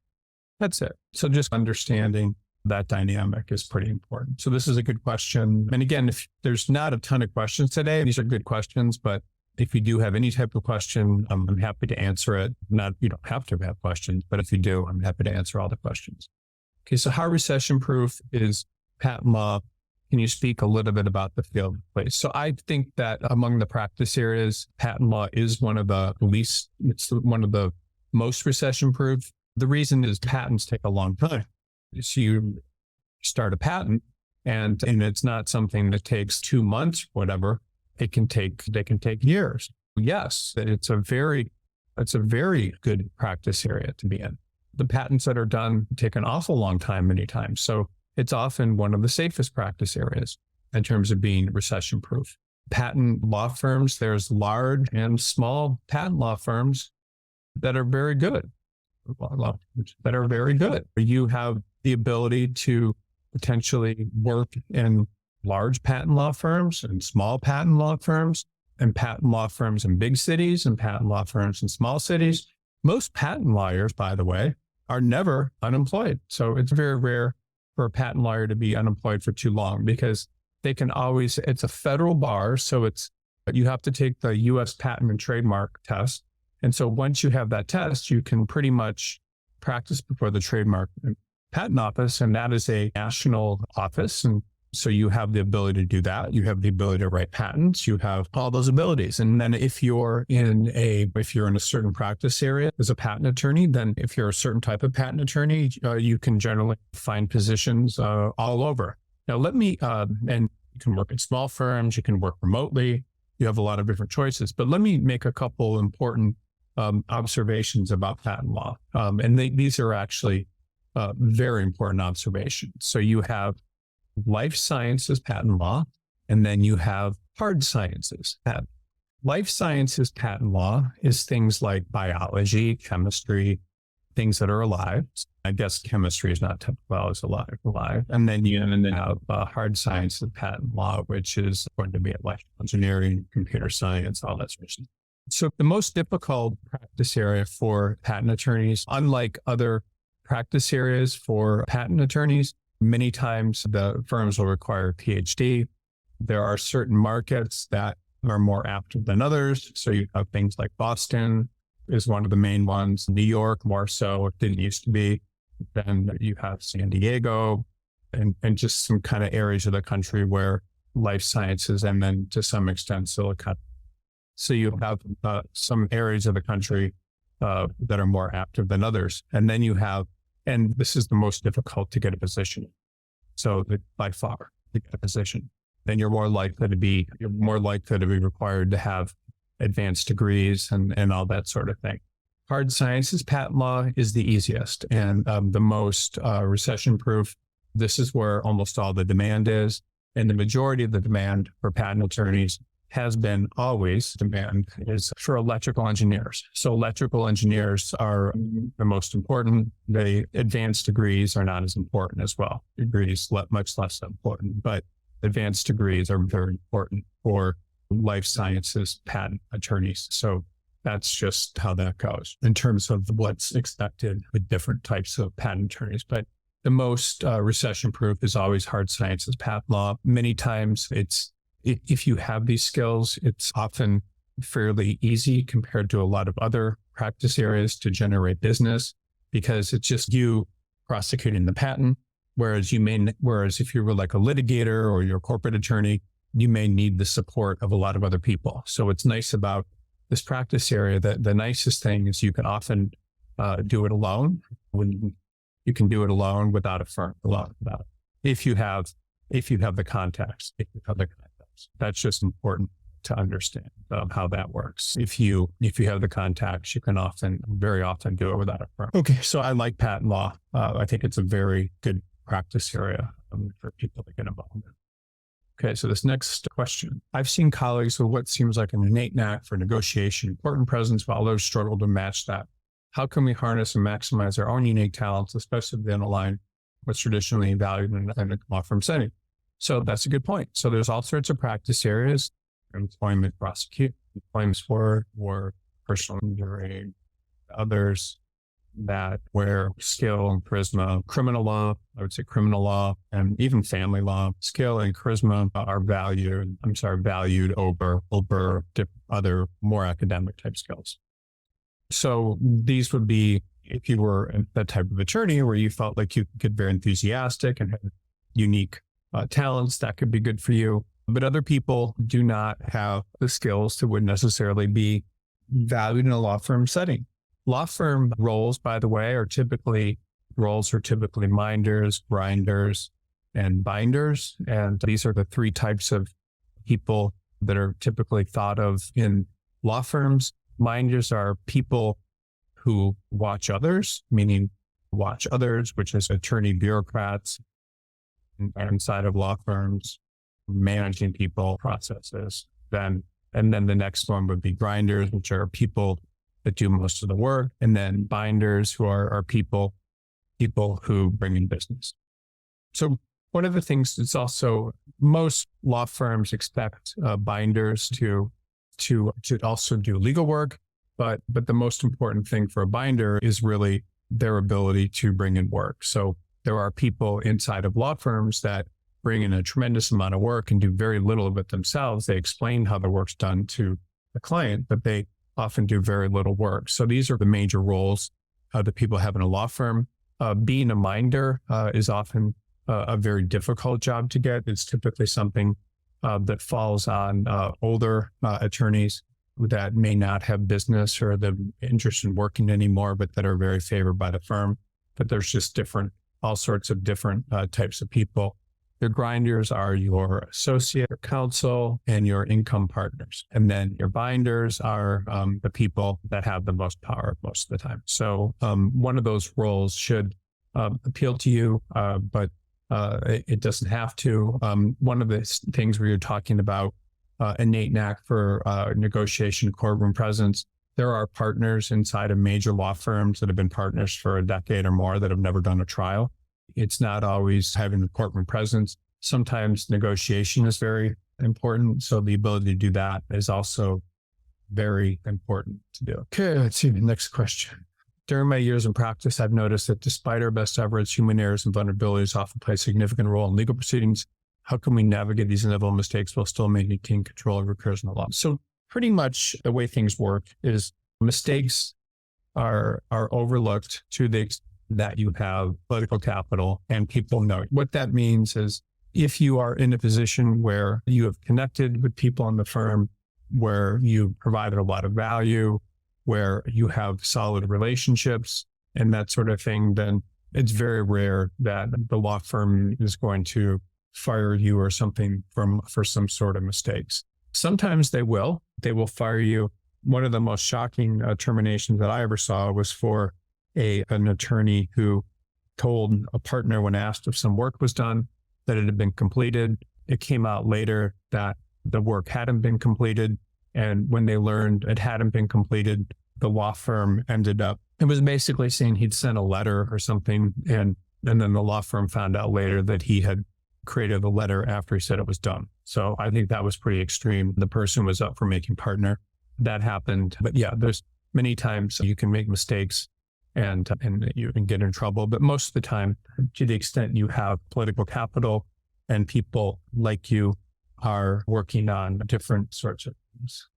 Speaker 1: That's it. So just understanding that dynamic is pretty important. So this is a good question. And again, if there's not a ton of questions today, these are good questions, but if you do have any type of question, I'm happy to answer it. You don't have to have questions, but if you do, I'm happy to answer all the questions. Okay, so how recession-proof is patent law? Can you speak a little bit about the field, please? So I think that among the practice areas, patent law is one of the least, it's one of the most recession-proof. The reason is patents take a long time. So you start a patent and it's not something that takes 2 months, whatever. They can take years. Yes, it's a very good practice area to be in. The patents that are done take an awful long time many times. So it's often one of the safest practice areas in terms of being recession proof. Patent law firms, there's large and small patent law firms that are very good. You have the ability to potentially work in large patent law firms and small patent law firms, and patent law firms in big cities and patent law firms in small cities. Most patent lawyers, by the way, are never unemployed. So it's very rare for a patent lawyer to be unemployed for too long, because they can always, it's a federal bar. So you have to take the U.S. patent and trademark test. And so once you have that test, you can pretty much practice before the Trademark and Patent Office, and that is a national office. And so you have the ability to do that. You have the ability to write patents. You have all those abilities. And then if you're in a certain practice area as a patent attorney, then if you're a certain type of patent attorney, you can generally find positions all over. Now and you can work at small firms, you can work remotely. You have a lot of different choices, but let me make a couple important observations about patent law. These are actually very important observations. So you have life sciences patent law, and then you have hard sciences patent. Life sciences patent law is things like biology, chemistry, things that are alive. I guess chemistry is not typical as alive. And then you have hard sciences patent law, which is going to be electrical engineering, computer science, all that sort of stuff. So the most difficult practice area for patent attorneys, unlike other practice areas for patent attorneys, many times the firms will require a PhD. There are certain markets that are more apt than others. So you have things like Boston is one of the main ones, New York more so, it didn't used to be. Then you have San Diego and just some kind of areas of the country where life sciences, and then to some extent Silicon. So you have some areas of the country that are more active than others. And then you have, and this is the most difficult to get a position. So by far to get a position, then you're more likely to be required to have advanced degrees and all that sort of thing. Hard sciences patent law is the easiest and the most recession proof. This is where almost all the demand is. And the majority of the demand for patent attorneys has been always demand is for electrical engineers. So electrical engineers are the most important. The advanced degrees are not as important as well. Degrees much less important, but advanced degrees are very important for life sciences patent attorneys. So that's just how that goes in terms of what's expected with different types of patent attorneys. But the most recession-proof is always hard sciences patent law. Many times if you have these skills, it's often fairly easy compared to a lot of other practice areas to generate business, because it's just you prosecuting the patent. Whereas if you were like a litigator or you're a corporate attorney, you may need the support of a lot of other people. So it's nice about this practice area that the nicest thing is you can often do it alone. When you can do it alone without a firm, if you have if you have the contacts. That's just important to understand how that works. If you have the contacts, you can very often do it without a firm. Okay, so I like patent law. I think it's a very good practice area for people to get involved in. Okay, so this next question. I've seen colleagues with what seems like an innate knack for negotiation, courtroom presence, while others struggle to match that. How can we harness and maximize our own unique talents, especially if they don't align what's traditionally valued in a law firm setting? So that's a good point. So there's all sorts of practice areas: employment, employment sport, or personal injury, others that where skill and charisma, criminal law, I would say criminal law, and even family law, skill and charisma are valued over other more academic type skills. So these would be, if you were that type of attorney where you felt like you could get very enthusiastic and have unique talents, that could be good for you. But other people do not have the skills that would necessarily be valued in a law firm setting. Law firm roles, by the way, are typically minders, grinders, and binders. And these are the three types of people that are typically thought of in law firms. Minders are people who watch others, which is attorney bureaucrats inside of law firms, managing people, processes. And then the next one would be grinders, which are people that do most of the work. And then binders, who are people who bring in business. So one of the things that's also, most law firms expect binders to also do legal work. But the most important thing for a binder is really their ability to bring in work. So there are people inside of law firms that bring in a tremendous amount of work and do very little of it themselves. They explain how the work's done to the client, but they often do very little work. So these are the major roles that people have in a law firm. Being a minder is often a very difficult job to get. It's typically something that falls on older attorneys that may not have business or the interest in working anymore, but that are very favored by the firm. But there's just all sorts of different types of people. Your grinders are your associate, your counsel, and your income partners. And then your binders are the people that have the most power most of the time. So one of those roles should appeal to you, but it doesn't have to. One of the things where you're talking about innate knack for negotiation, courtroom presence, there are partners inside of major law firms that have been partners for a decade or more that have never done a trial. It's not always having a courtroom presence. Sometimes negotiation is very important. So the ability to do that is also very important to do. Okay, let's see the next question. During my years in practice, I've noticed that despite our best efforts, human errors and vulnerabilities often play a significant role in legal proceedings. How can we navigate these inevitable mistakes while still maintaining control over recursion of law? So pretty much the way things work is mistakes are overlooked to the extent that you have political capital and people know. What that means is if you are in a position where you have connected with people in the firm, where you provided a lot of value, where you have solid relationships and that sort of thing, then it's very rare that the law firm is going to fire you or something for some sort of mistakes. Sometimes they will fire you. One of the most shocking terminations that I ever saw was for an attorney who told a partner when asked if some work was done that it had been completed. It came out later that the work hadn't been completed. And when they learned it hadn't been completed, the law firm it was basically saying he'd sent a letter or something. And then the law firm found out later that he had created a letter after he said it was done. So I think that was pretty extreme. The person was up for making partner. That happened. But yeah, there's many times you can make mistakes and you can get in trouble. But most of the time, to the extent you have political capital and people like you are working on different sorts of things.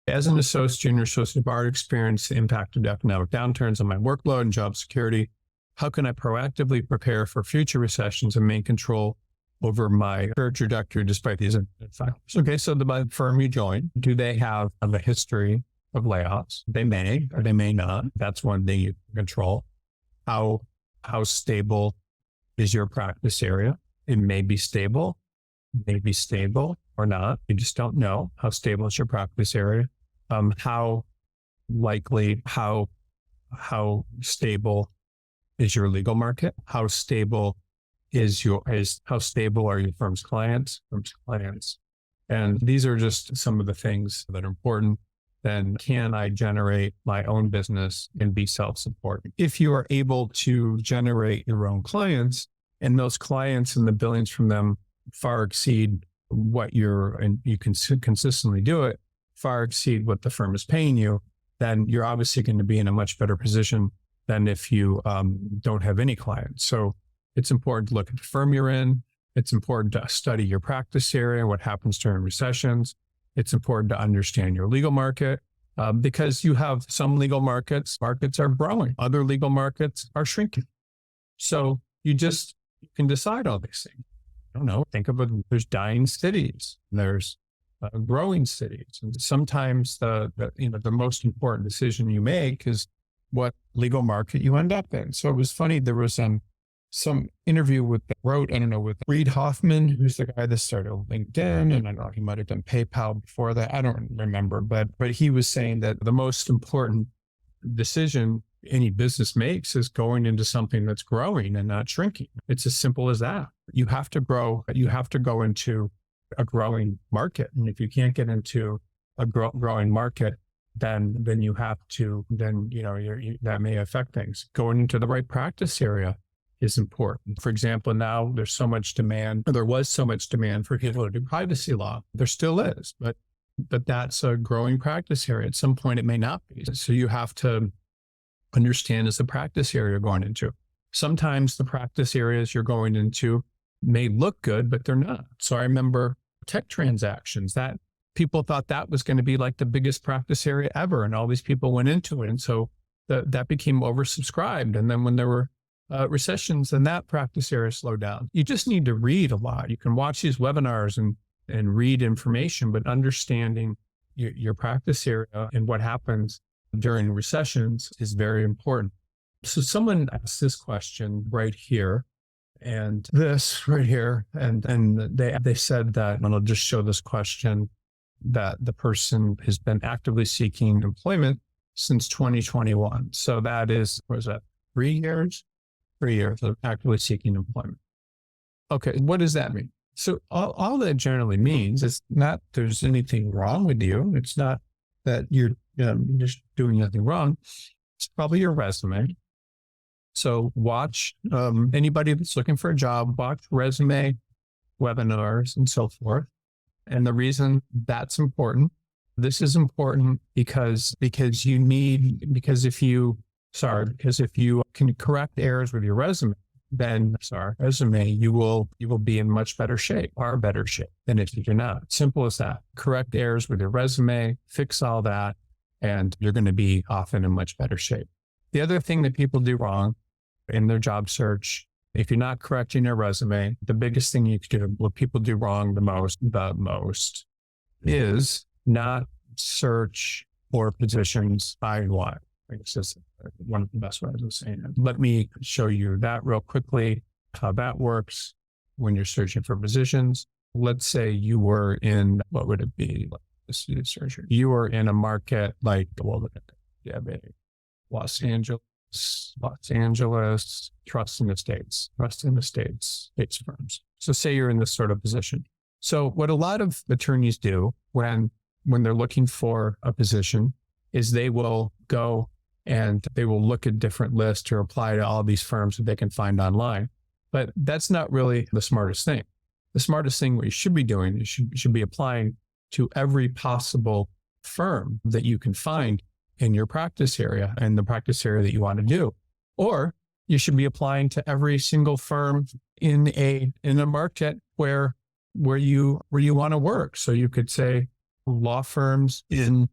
Speaker 1: As an junior associate of art, experience the impact of economic downturns on my workload and job security. How can I proactively prepare for future recessions and maintain control over my career trajectory despite these factors? Okay, so the firm you join, do they have a history of layoffs? They may or they may not. That's one thing you can control. How stable
Speaker 2: is your practice area. It may be stable or not. You just don't know how stable is your practice area. How stable is your legal market? How stable how stable are your firm's clients? And these are just some of the things that are important. Then can I generate my own business and be self-supporting? If you are able to generate your own clients and those clients and the billings from them far exceed what and you can consistently do it, far exceed what the firm is paying you, then you're obviously going to be in a much better position than if you don't have any clients. So it's important to look at the firm you're in. It's important to study your practice area, what happens during recessions. It's important to understand your legal market because you have some legal markets are growing. Other legal markets are shrinking. So you can decide all these things. I don't know. Think about there's dying cities. There's growing cities. And sometimes the most important decision you make is what legal market you end up in. So it was funny. There was some interview with Reid Hoffman, who's the guy that started LinkedIn, and I know he might have done PayPal before that. I don't remember, but he was saying that the most important decision any business makes is going into something that's growing and not shrinking. It's as simple as that. You have to grow. You have to go into a growing market, and if you can't get into a growing market, then you have to. Then that may affect things. Going into the right practice area is important. For example, now there was so much demand for people to do privacy law. There still is, but that's a growing practice area. At some point, it may not be. So you have to understand is the practice area you're going into. Sometimes the practice areas you're going into may look good, but they're not. So I remember tech transactions that people thought that was going to be like the biggest practice area ever. And all these people went into it. And so that became oversubscribed. And then when there were recessions, and that practice area slowed down. You just need to read a lot. You can watch these webinars and read information, but understanding your practice area and what happens during recessions is very important. So someone asked this question right here and this right here. And they said that, and I'll just show this question, that the person has been actively seeking employment since 2021. So that is, what is that, 3 years? 3 years of actively seeking employment. Okay, what does that mean? So all that generally means is not there's anything wrong with you. It's not that you're just doing nothing wrong. It's probably your resume. So watch anybody that's looking for a job, watch resume webinars and so forth. And the reason that's important, this is important because if you can correct errors with your resume, then you will be in much better shape, far better shape than if you do not. Simple as that. Correct errors with your resume, fix all that, and you're going to be often in much better shape. The other thing that people do wrong in their job search, if you're not correcting your resume, the biggest thing you can do, what people do wrong the most is not search for positions island-wide. I guess that's one of the best ways of saying it. Let me show you that real quickly, how that works when you're searching for positions. Let's say you were in, what would it be? You were in a market like, Los Angeles, trust in the states firms. So say you're in this sort of position. So what a lot of attorneys do when they're looking for a position is they will go and they will look at different lists or apply to all these firms that they can find online. But that's not really the smartest thing. The smartest thing what you should be doing is you should be applying to every possible firm that you can find in your practice area and the practice area that you want to do. Or you should be applying to every single firm in a market where you want to work. So you could say law firms in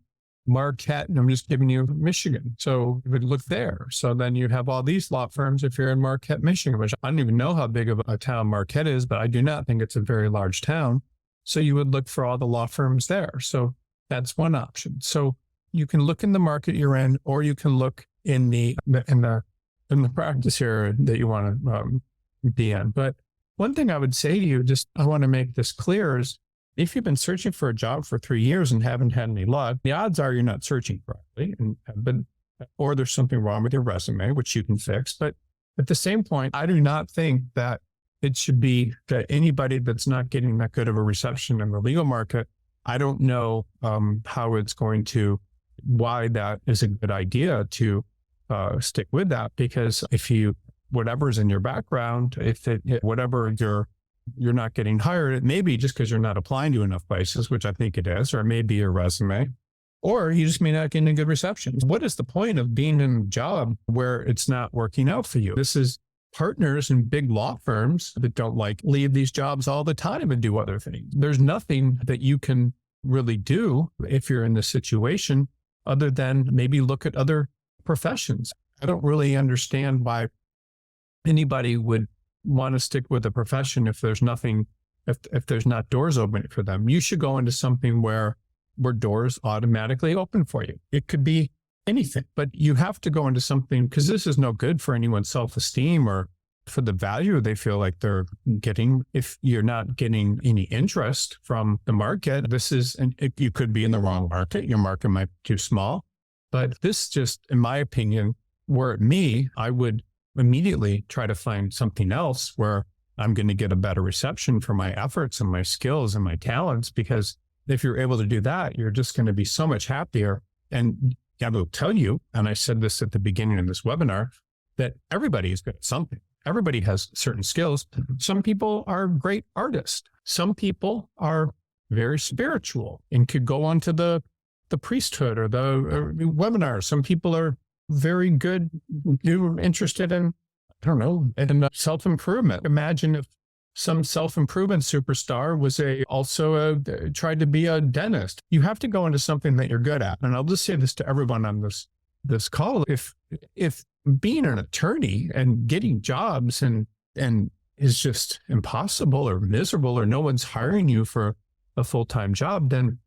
Speaker 2: Marquette, and I'm just giving you Michigan. So you would look there. So then you have all these law firms if you're in Marquette, Michigan, which I don't even know how big of a town Marquette is, but I do not think it's a very large town. So you would look for all the law firms there. So that's one option. So you can look in the market you're in, or you can look in the practice area that you want to at the end. But one thing I would say to you, just I want to make this clear, is if you've been searching for a job for 3 years and haven't had any luck, the odds are you're not searching correctly, or there's something wrong with your resume, which you can fix. But at the same point, I do not think that it should be that anybody that's not getting that good of a reception in the legal market, I don't know why that is a good idea to stick with that. Because whatever's in your background, whatever you're not getting hired, it may be just because you're not applying to enough places, which I think it is, or it may be your resume, or you just may not get a good reception. What is the point of being in a job where it's not working out for you? This is partners in big law firms that don't leave these jobs all the time and do other things. There's nothing that you can really do if you're in this situation other than maybe look at other professions. I don't really understand why anybody would want to stick with a profession if there's nothing, if there's not doors open for them. You should go into something where doors automatically open for you. It could be anything, but you have to go into something, because this is no good for anyone's self-esteem or for the value they feel like they're getting. If you're not getting any interest from the market, you could be in the wrong market. Your market might be too small, but this just, in my opinion, were it me, I would immediately try to find something else where I'm going to get a better reception for my efforts and my skills and my talents. Because if you're able to do that, you're just going to be so much happier. And I will tell you, and I said this at the beginning of this webinar, that everybody is good at something. Everybody has certain skills. Some people are great artists. Some people are very spiritual and could go on to the priesthood or the webinar. Some people are very good, you're interested in, in self-improvement. Imagine if some self-improvement superstar was tried to be a dentist. You have to go into something that you're good at. And I'll just say this to everyone on this call. If being an attorney and getting jobs and is just impossible or miserable, or no one's hiring you for a full-time job, then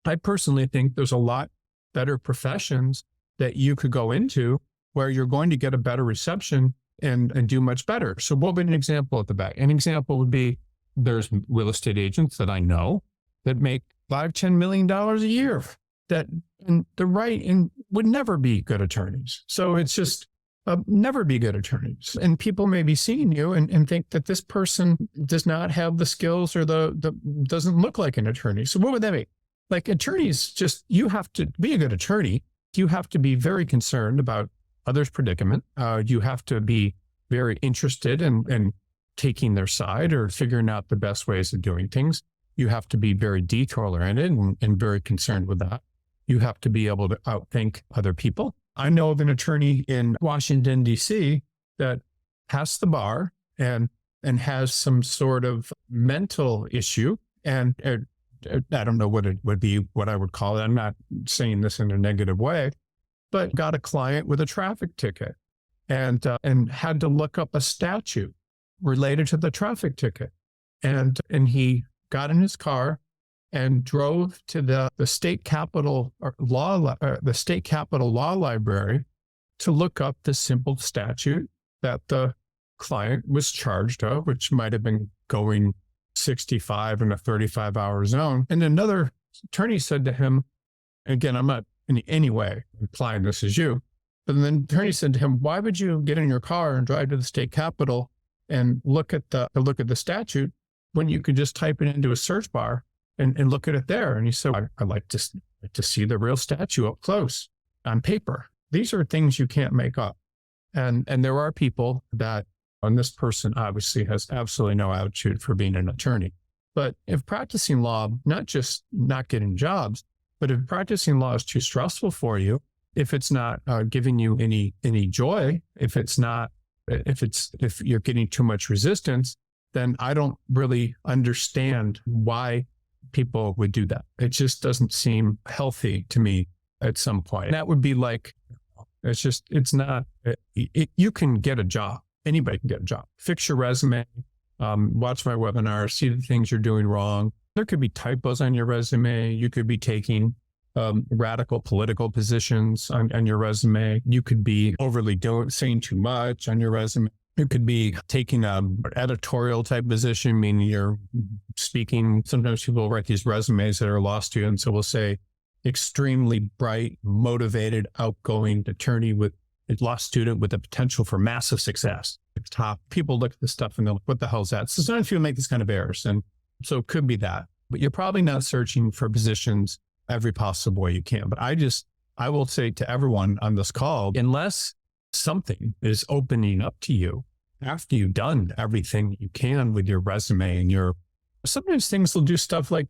Speaker 2: I personally think there's a lot better professions that you could go into where you're going to get a better reception and do much better. So what would an example at the back? An example would be, there's real estate agents that I know that make $5-10 million a year and would never be good attorneys. So it's just never be good attorneys. And people may be seeing you and think that this person does not have the skills or doesn't look like an attorney. So what would that be? Like, attorneys, you have to be a good attorney. You have to be very concerned about others' predicament. You have to be very interested in taking their side or figuring out the best ways of doing things. You have to be very detail-oriented and very concerned with that. You have to be able to outthink other people. I know of an attorney in Washington, D.C. that passed the bar and has some sort of mental issue. And I don't know what it would be, what I would call it. I'm not saying this in a negative way, but got a client with a traffic ticket and had to look up a statute related to the traffic ticket. And he got in his car and drove to the state capitol law library to look up the simple statute that the client was charged of, which might have been going 65 in a 35-hour zone. And another attorney said to him, again, I'm not in any way implying this is you, but then the attorney said to him, why would you get in your car and drive to the state capitol and look at the statute when you could just type it into a search bar and look at it there? And he said, I like to see the real statute up close on paper. These are things you can't make up. And there are people that, and this person obviously has absolutely no attitude for being an attorney. But if practicing law, not just not getting jobs, but if practicing law is too stressful for you, if it's not giving you any joy, if you're getting too much resistance, then I don't really understand why people would do that. It just doesn't seem healthy to me at some point. And that would be like, you can get a job. Anybody can get a job. Fix your resume, watch my webinar, see the things you're doing wrong. There could be typos on your resume. You could be taking radical political positions on your resume. You could be overly saying too much on your resume.
Speaker 1: It could be taking an editorial type position, meaning you're speaking. Sometimes people write these resumes that are law students. So we'll say extremely bright, motivated, outgoing attorney with a law student with the potential for massive success. Top people look at this stuff and they're like, what the hell is that? So sometimes people make these kind of errors. And so it could be that, but you're probably not searching for positions every possible way you can. But I will say to everyone on this call, unless something is opening up to you after you've done everything you can with your resume and sometimes things will do stuff like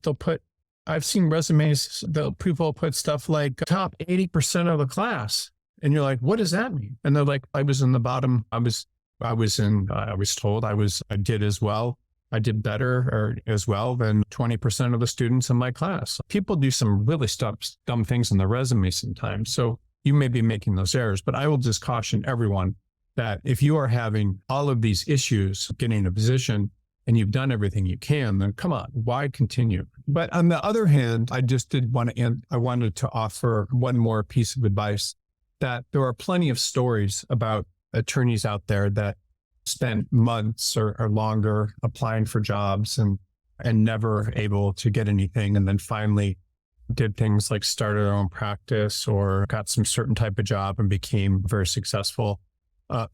Speaker 1: I've seen resumes that people put stuff like top 80% of the class. And you're like, what does that mean? And they're like, I was in the bottom. I was told I did as well. I did better or as well than 20% of the students in my class. People do some really dumb things in their resume sometimes. So you may be making those errors, but I will just caution everyone that if you are having all of these issues getting a position and you've done everything you can, then come on, why continue? But on the other hand, I wanted to offer one more piece of advice, that there are plenty of stories about attorneys out there that spent months or longer applying for jobs and never able to get anything. And then finally did things like started their own practice or got some certain type of job and became very successul.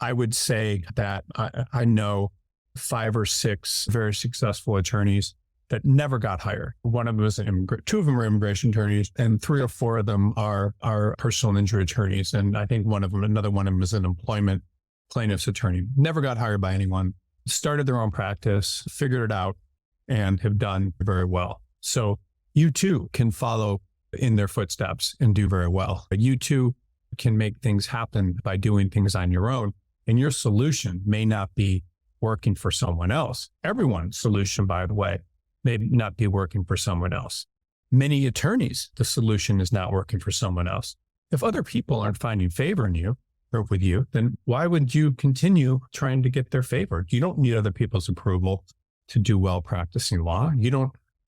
Speaker 1: I would say that I know 5 or 6 very successful attorneys that never got hired. One of them was two of them are immigration attorneys, and 3 or 4 of them are personal injury attorneys. And I think another one of them is an employment plaintiff's attorney. Never got hired by anyone, started their own practice, figured it out, and have done very well. So you too can follow in their footsteps and do very well. But you too can make things happen by doing things on your own. And your solution may not be working for someone else. Everyone's solution, by the way, may not be working for someone else. Many attorneys, the solution is not working for someone else. If other people aren't finding favor in you or with you, then why would you continue trying to get their favor? You don't need other people's approval to do well practicing law.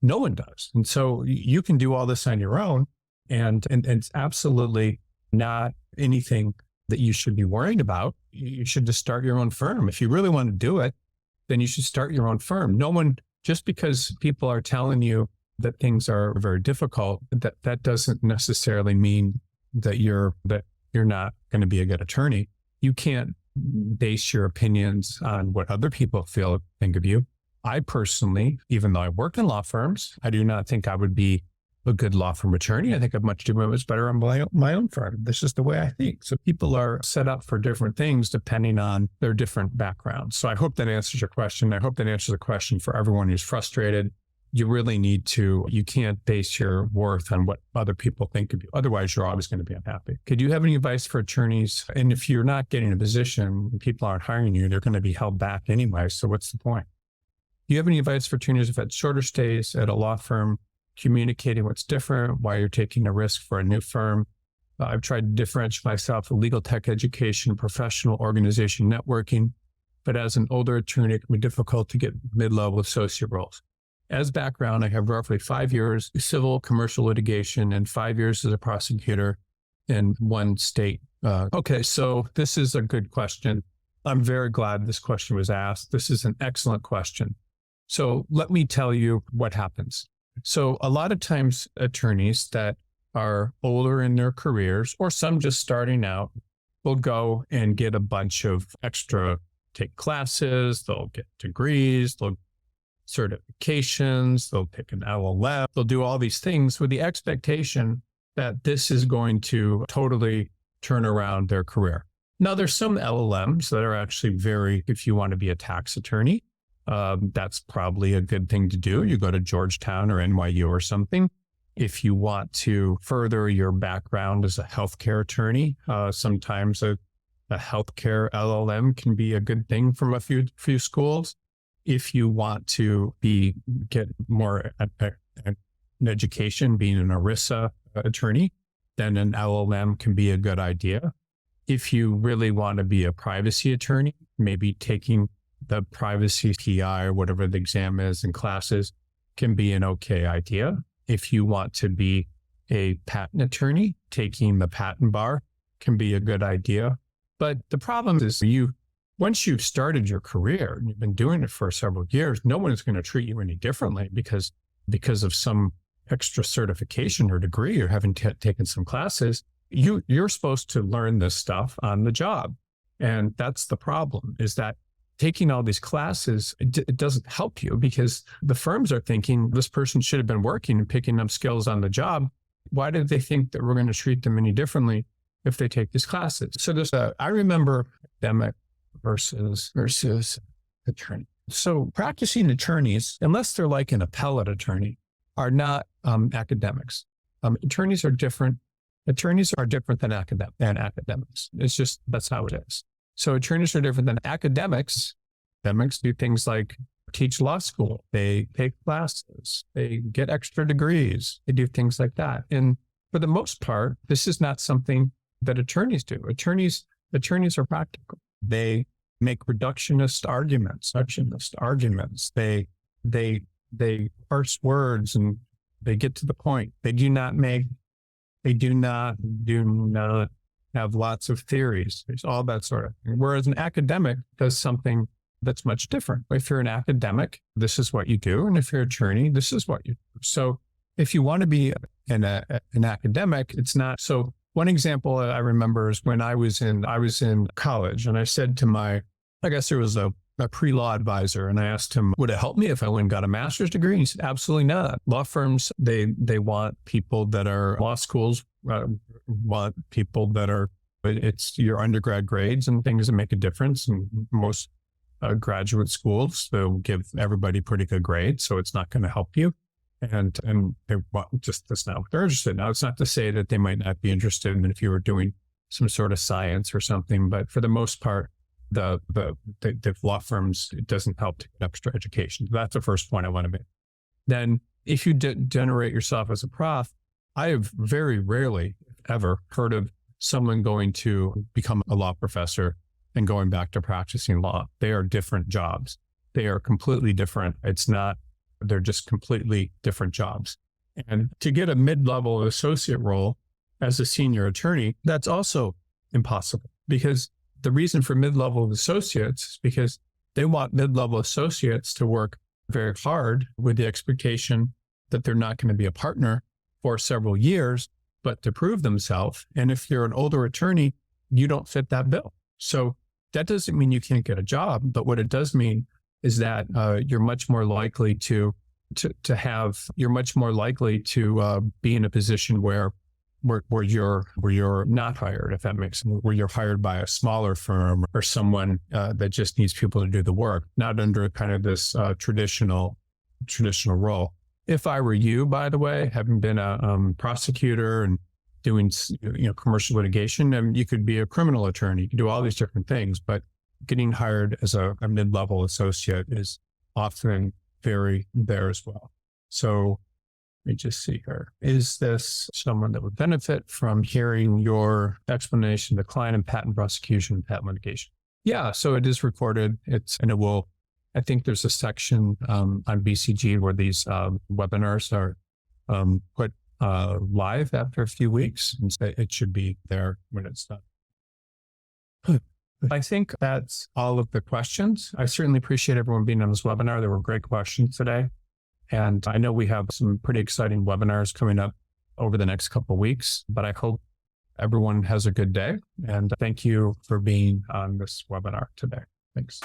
Speaker 1: No one does. And so you can do all this on your own, and it's absolutely not anything that you should be worried about. You should just start your own firm. If you really want to do it, then you should start your own firm. Just because people are telling you that things are very difficult, that doesn't necessarily mean that you're not going to be a good attorney. You can't base your opinions on what other people think of you. I personally, even though I work in law firms, I do not think I would be a good law firm attorney. I think I'm much better on my own firm. This is the way I think. So people are set up for different things depending on their different backgrounds. So I hope that answers your question. I hope that answers the question for everyone who's frustrated. You can't base your worth on what other people think of you. Otherwise, you're always going to be unhappy. Could you have any advice for attorneys? And if you're not getting a position, people aren't hiring you, they're going to be held back anyway. So what's the point? Do you have any advice for attorneys who've had shorter stays at a law firm, communicating what's different, why you're taking a risk for a new firm? I've tried to differentiate myself with legal tech education, professional organization networking, but as an older attorney, it can be difficult to get mid-level associate roles. As background, I have roughly 5 years civil commercial litigation and 5 years as a prosecutor in one state. Okay, so this is a good question. I'm very glad this question was asked. This is an excellent question. So let me tell you what happens. So a lot of times attorneys that are older in their careers, or some just starting out, will go and get a bunch of take classes, they'll get degrees, they'll certifications, they'll pick an LLM, they'll do all these things with the expectation that this is going to totally turn around their career. Now, there's some LLMs that are actually if you want to be a tax attorney, that's probably a good thing to do. You go to Georgetown or NYU or something. If you want to further your background as a healthcare attorney, sometimes a healthcare LLM can be a good thing from a few schools. If you want to get more an education, being an ERISA attorney, then an LLM can be a good idea. If you really want to be a privacy attorney, maybe taking the privacy PI or whatever the exam is in classes can be an okay idea. If you want to be a patent attorney, taking the patent bar can be a good idea. But the problem is you
Speaker 2: once you've started your career and you've been doing it for several years, no one is going to treat you any differently because of some extra certification or degree or having taken some classes. You're supposed to learn this stuff on the job. And that's the problem, is that taking all these classes, it doesn't help you because the firms are thinking this person should have been working and picking up skills on the job. Why did they think that we're going to treat them any differently if they take these classes? So I remember academic versus attorney. So practicing attorneys, unless they're like an appellate attorney, are not academics. Attorneys are different. Attorneys are different than academics. It's just, that's how it is. So attorneys are different than academics. Academics do things like teach law school. They take classes. They get extra degrees. They do things like that. And for the most part, this is not something that attorneys do. Attorneys are practical. They make reductionist arguments. They parse words and they get to the point. They do not have lots of theories. There's all that sort of thing. Whereas an academic does something that's much different. If you're an academic, this is what you do. And if you're an attorney, this is what you do. So if you want to be an academic, it's not. So one example I remember is when I was in college and I said to I guess there was a pre-law advisor, and I asked him, would it help me if I went and got a master's degree? And he said, absolutely not. Law firms, they want people that are, law schools want people that are, it's your undergrad grades and things that make a difference. And most graduate schools, they'll give everybody pretty good grades, so it's not going to help you. And that's not what they're interested in. Now, it's not to say that they might not be interested in if you were doing some sort of science or something, but for the most part, the law firms, it doesn't help to get extra education. That's the first point I want to make. Then if you generate yourself as a prof, I have very rarely ever heard of someone going to become a law professor and going back to practicing law. They are different jobs. They are completely different. They're just completely different jobs. And to get a mid-level associate role as a senior attorney, that's also impossible, because the reason for mid-level associates is because they want mid-level associates to work very hard with the expectation that they're not going to be a partner for several years, but to prove themselves. And if you're an older attorney, you don't fit that bill. So that doesn't mean you can't get a job, but what it does mean is that you're much more likely to be in a position where you're not hired, if that makes sense, where you're hired by a smaller firm or someone that just needs people to do the work, not under kind of this traditional role. If I were you, by the way, having been a prosecutor and doing commercial litigation, you could be a criminal attorney. You can do all these different things, but getting hired as a mid-level associate is often very there as well. So let me just see here. Is this someone that would benefit from hearing your explanation, the client and patent prosecution and patent litigation? Yeah, so it is recorded. I think there's a section on BCG where these webinars are put live after a few weeks. And so it should be there when it's done. I think that's all of the questions. I certainly appreciate everyone being on this webinar. There were great questions today. And I know we have some pretty exciting webinars coming up over the next couple of weeks, but I hope everyone has a good day. And thank you for being on this webinar today. Thanks.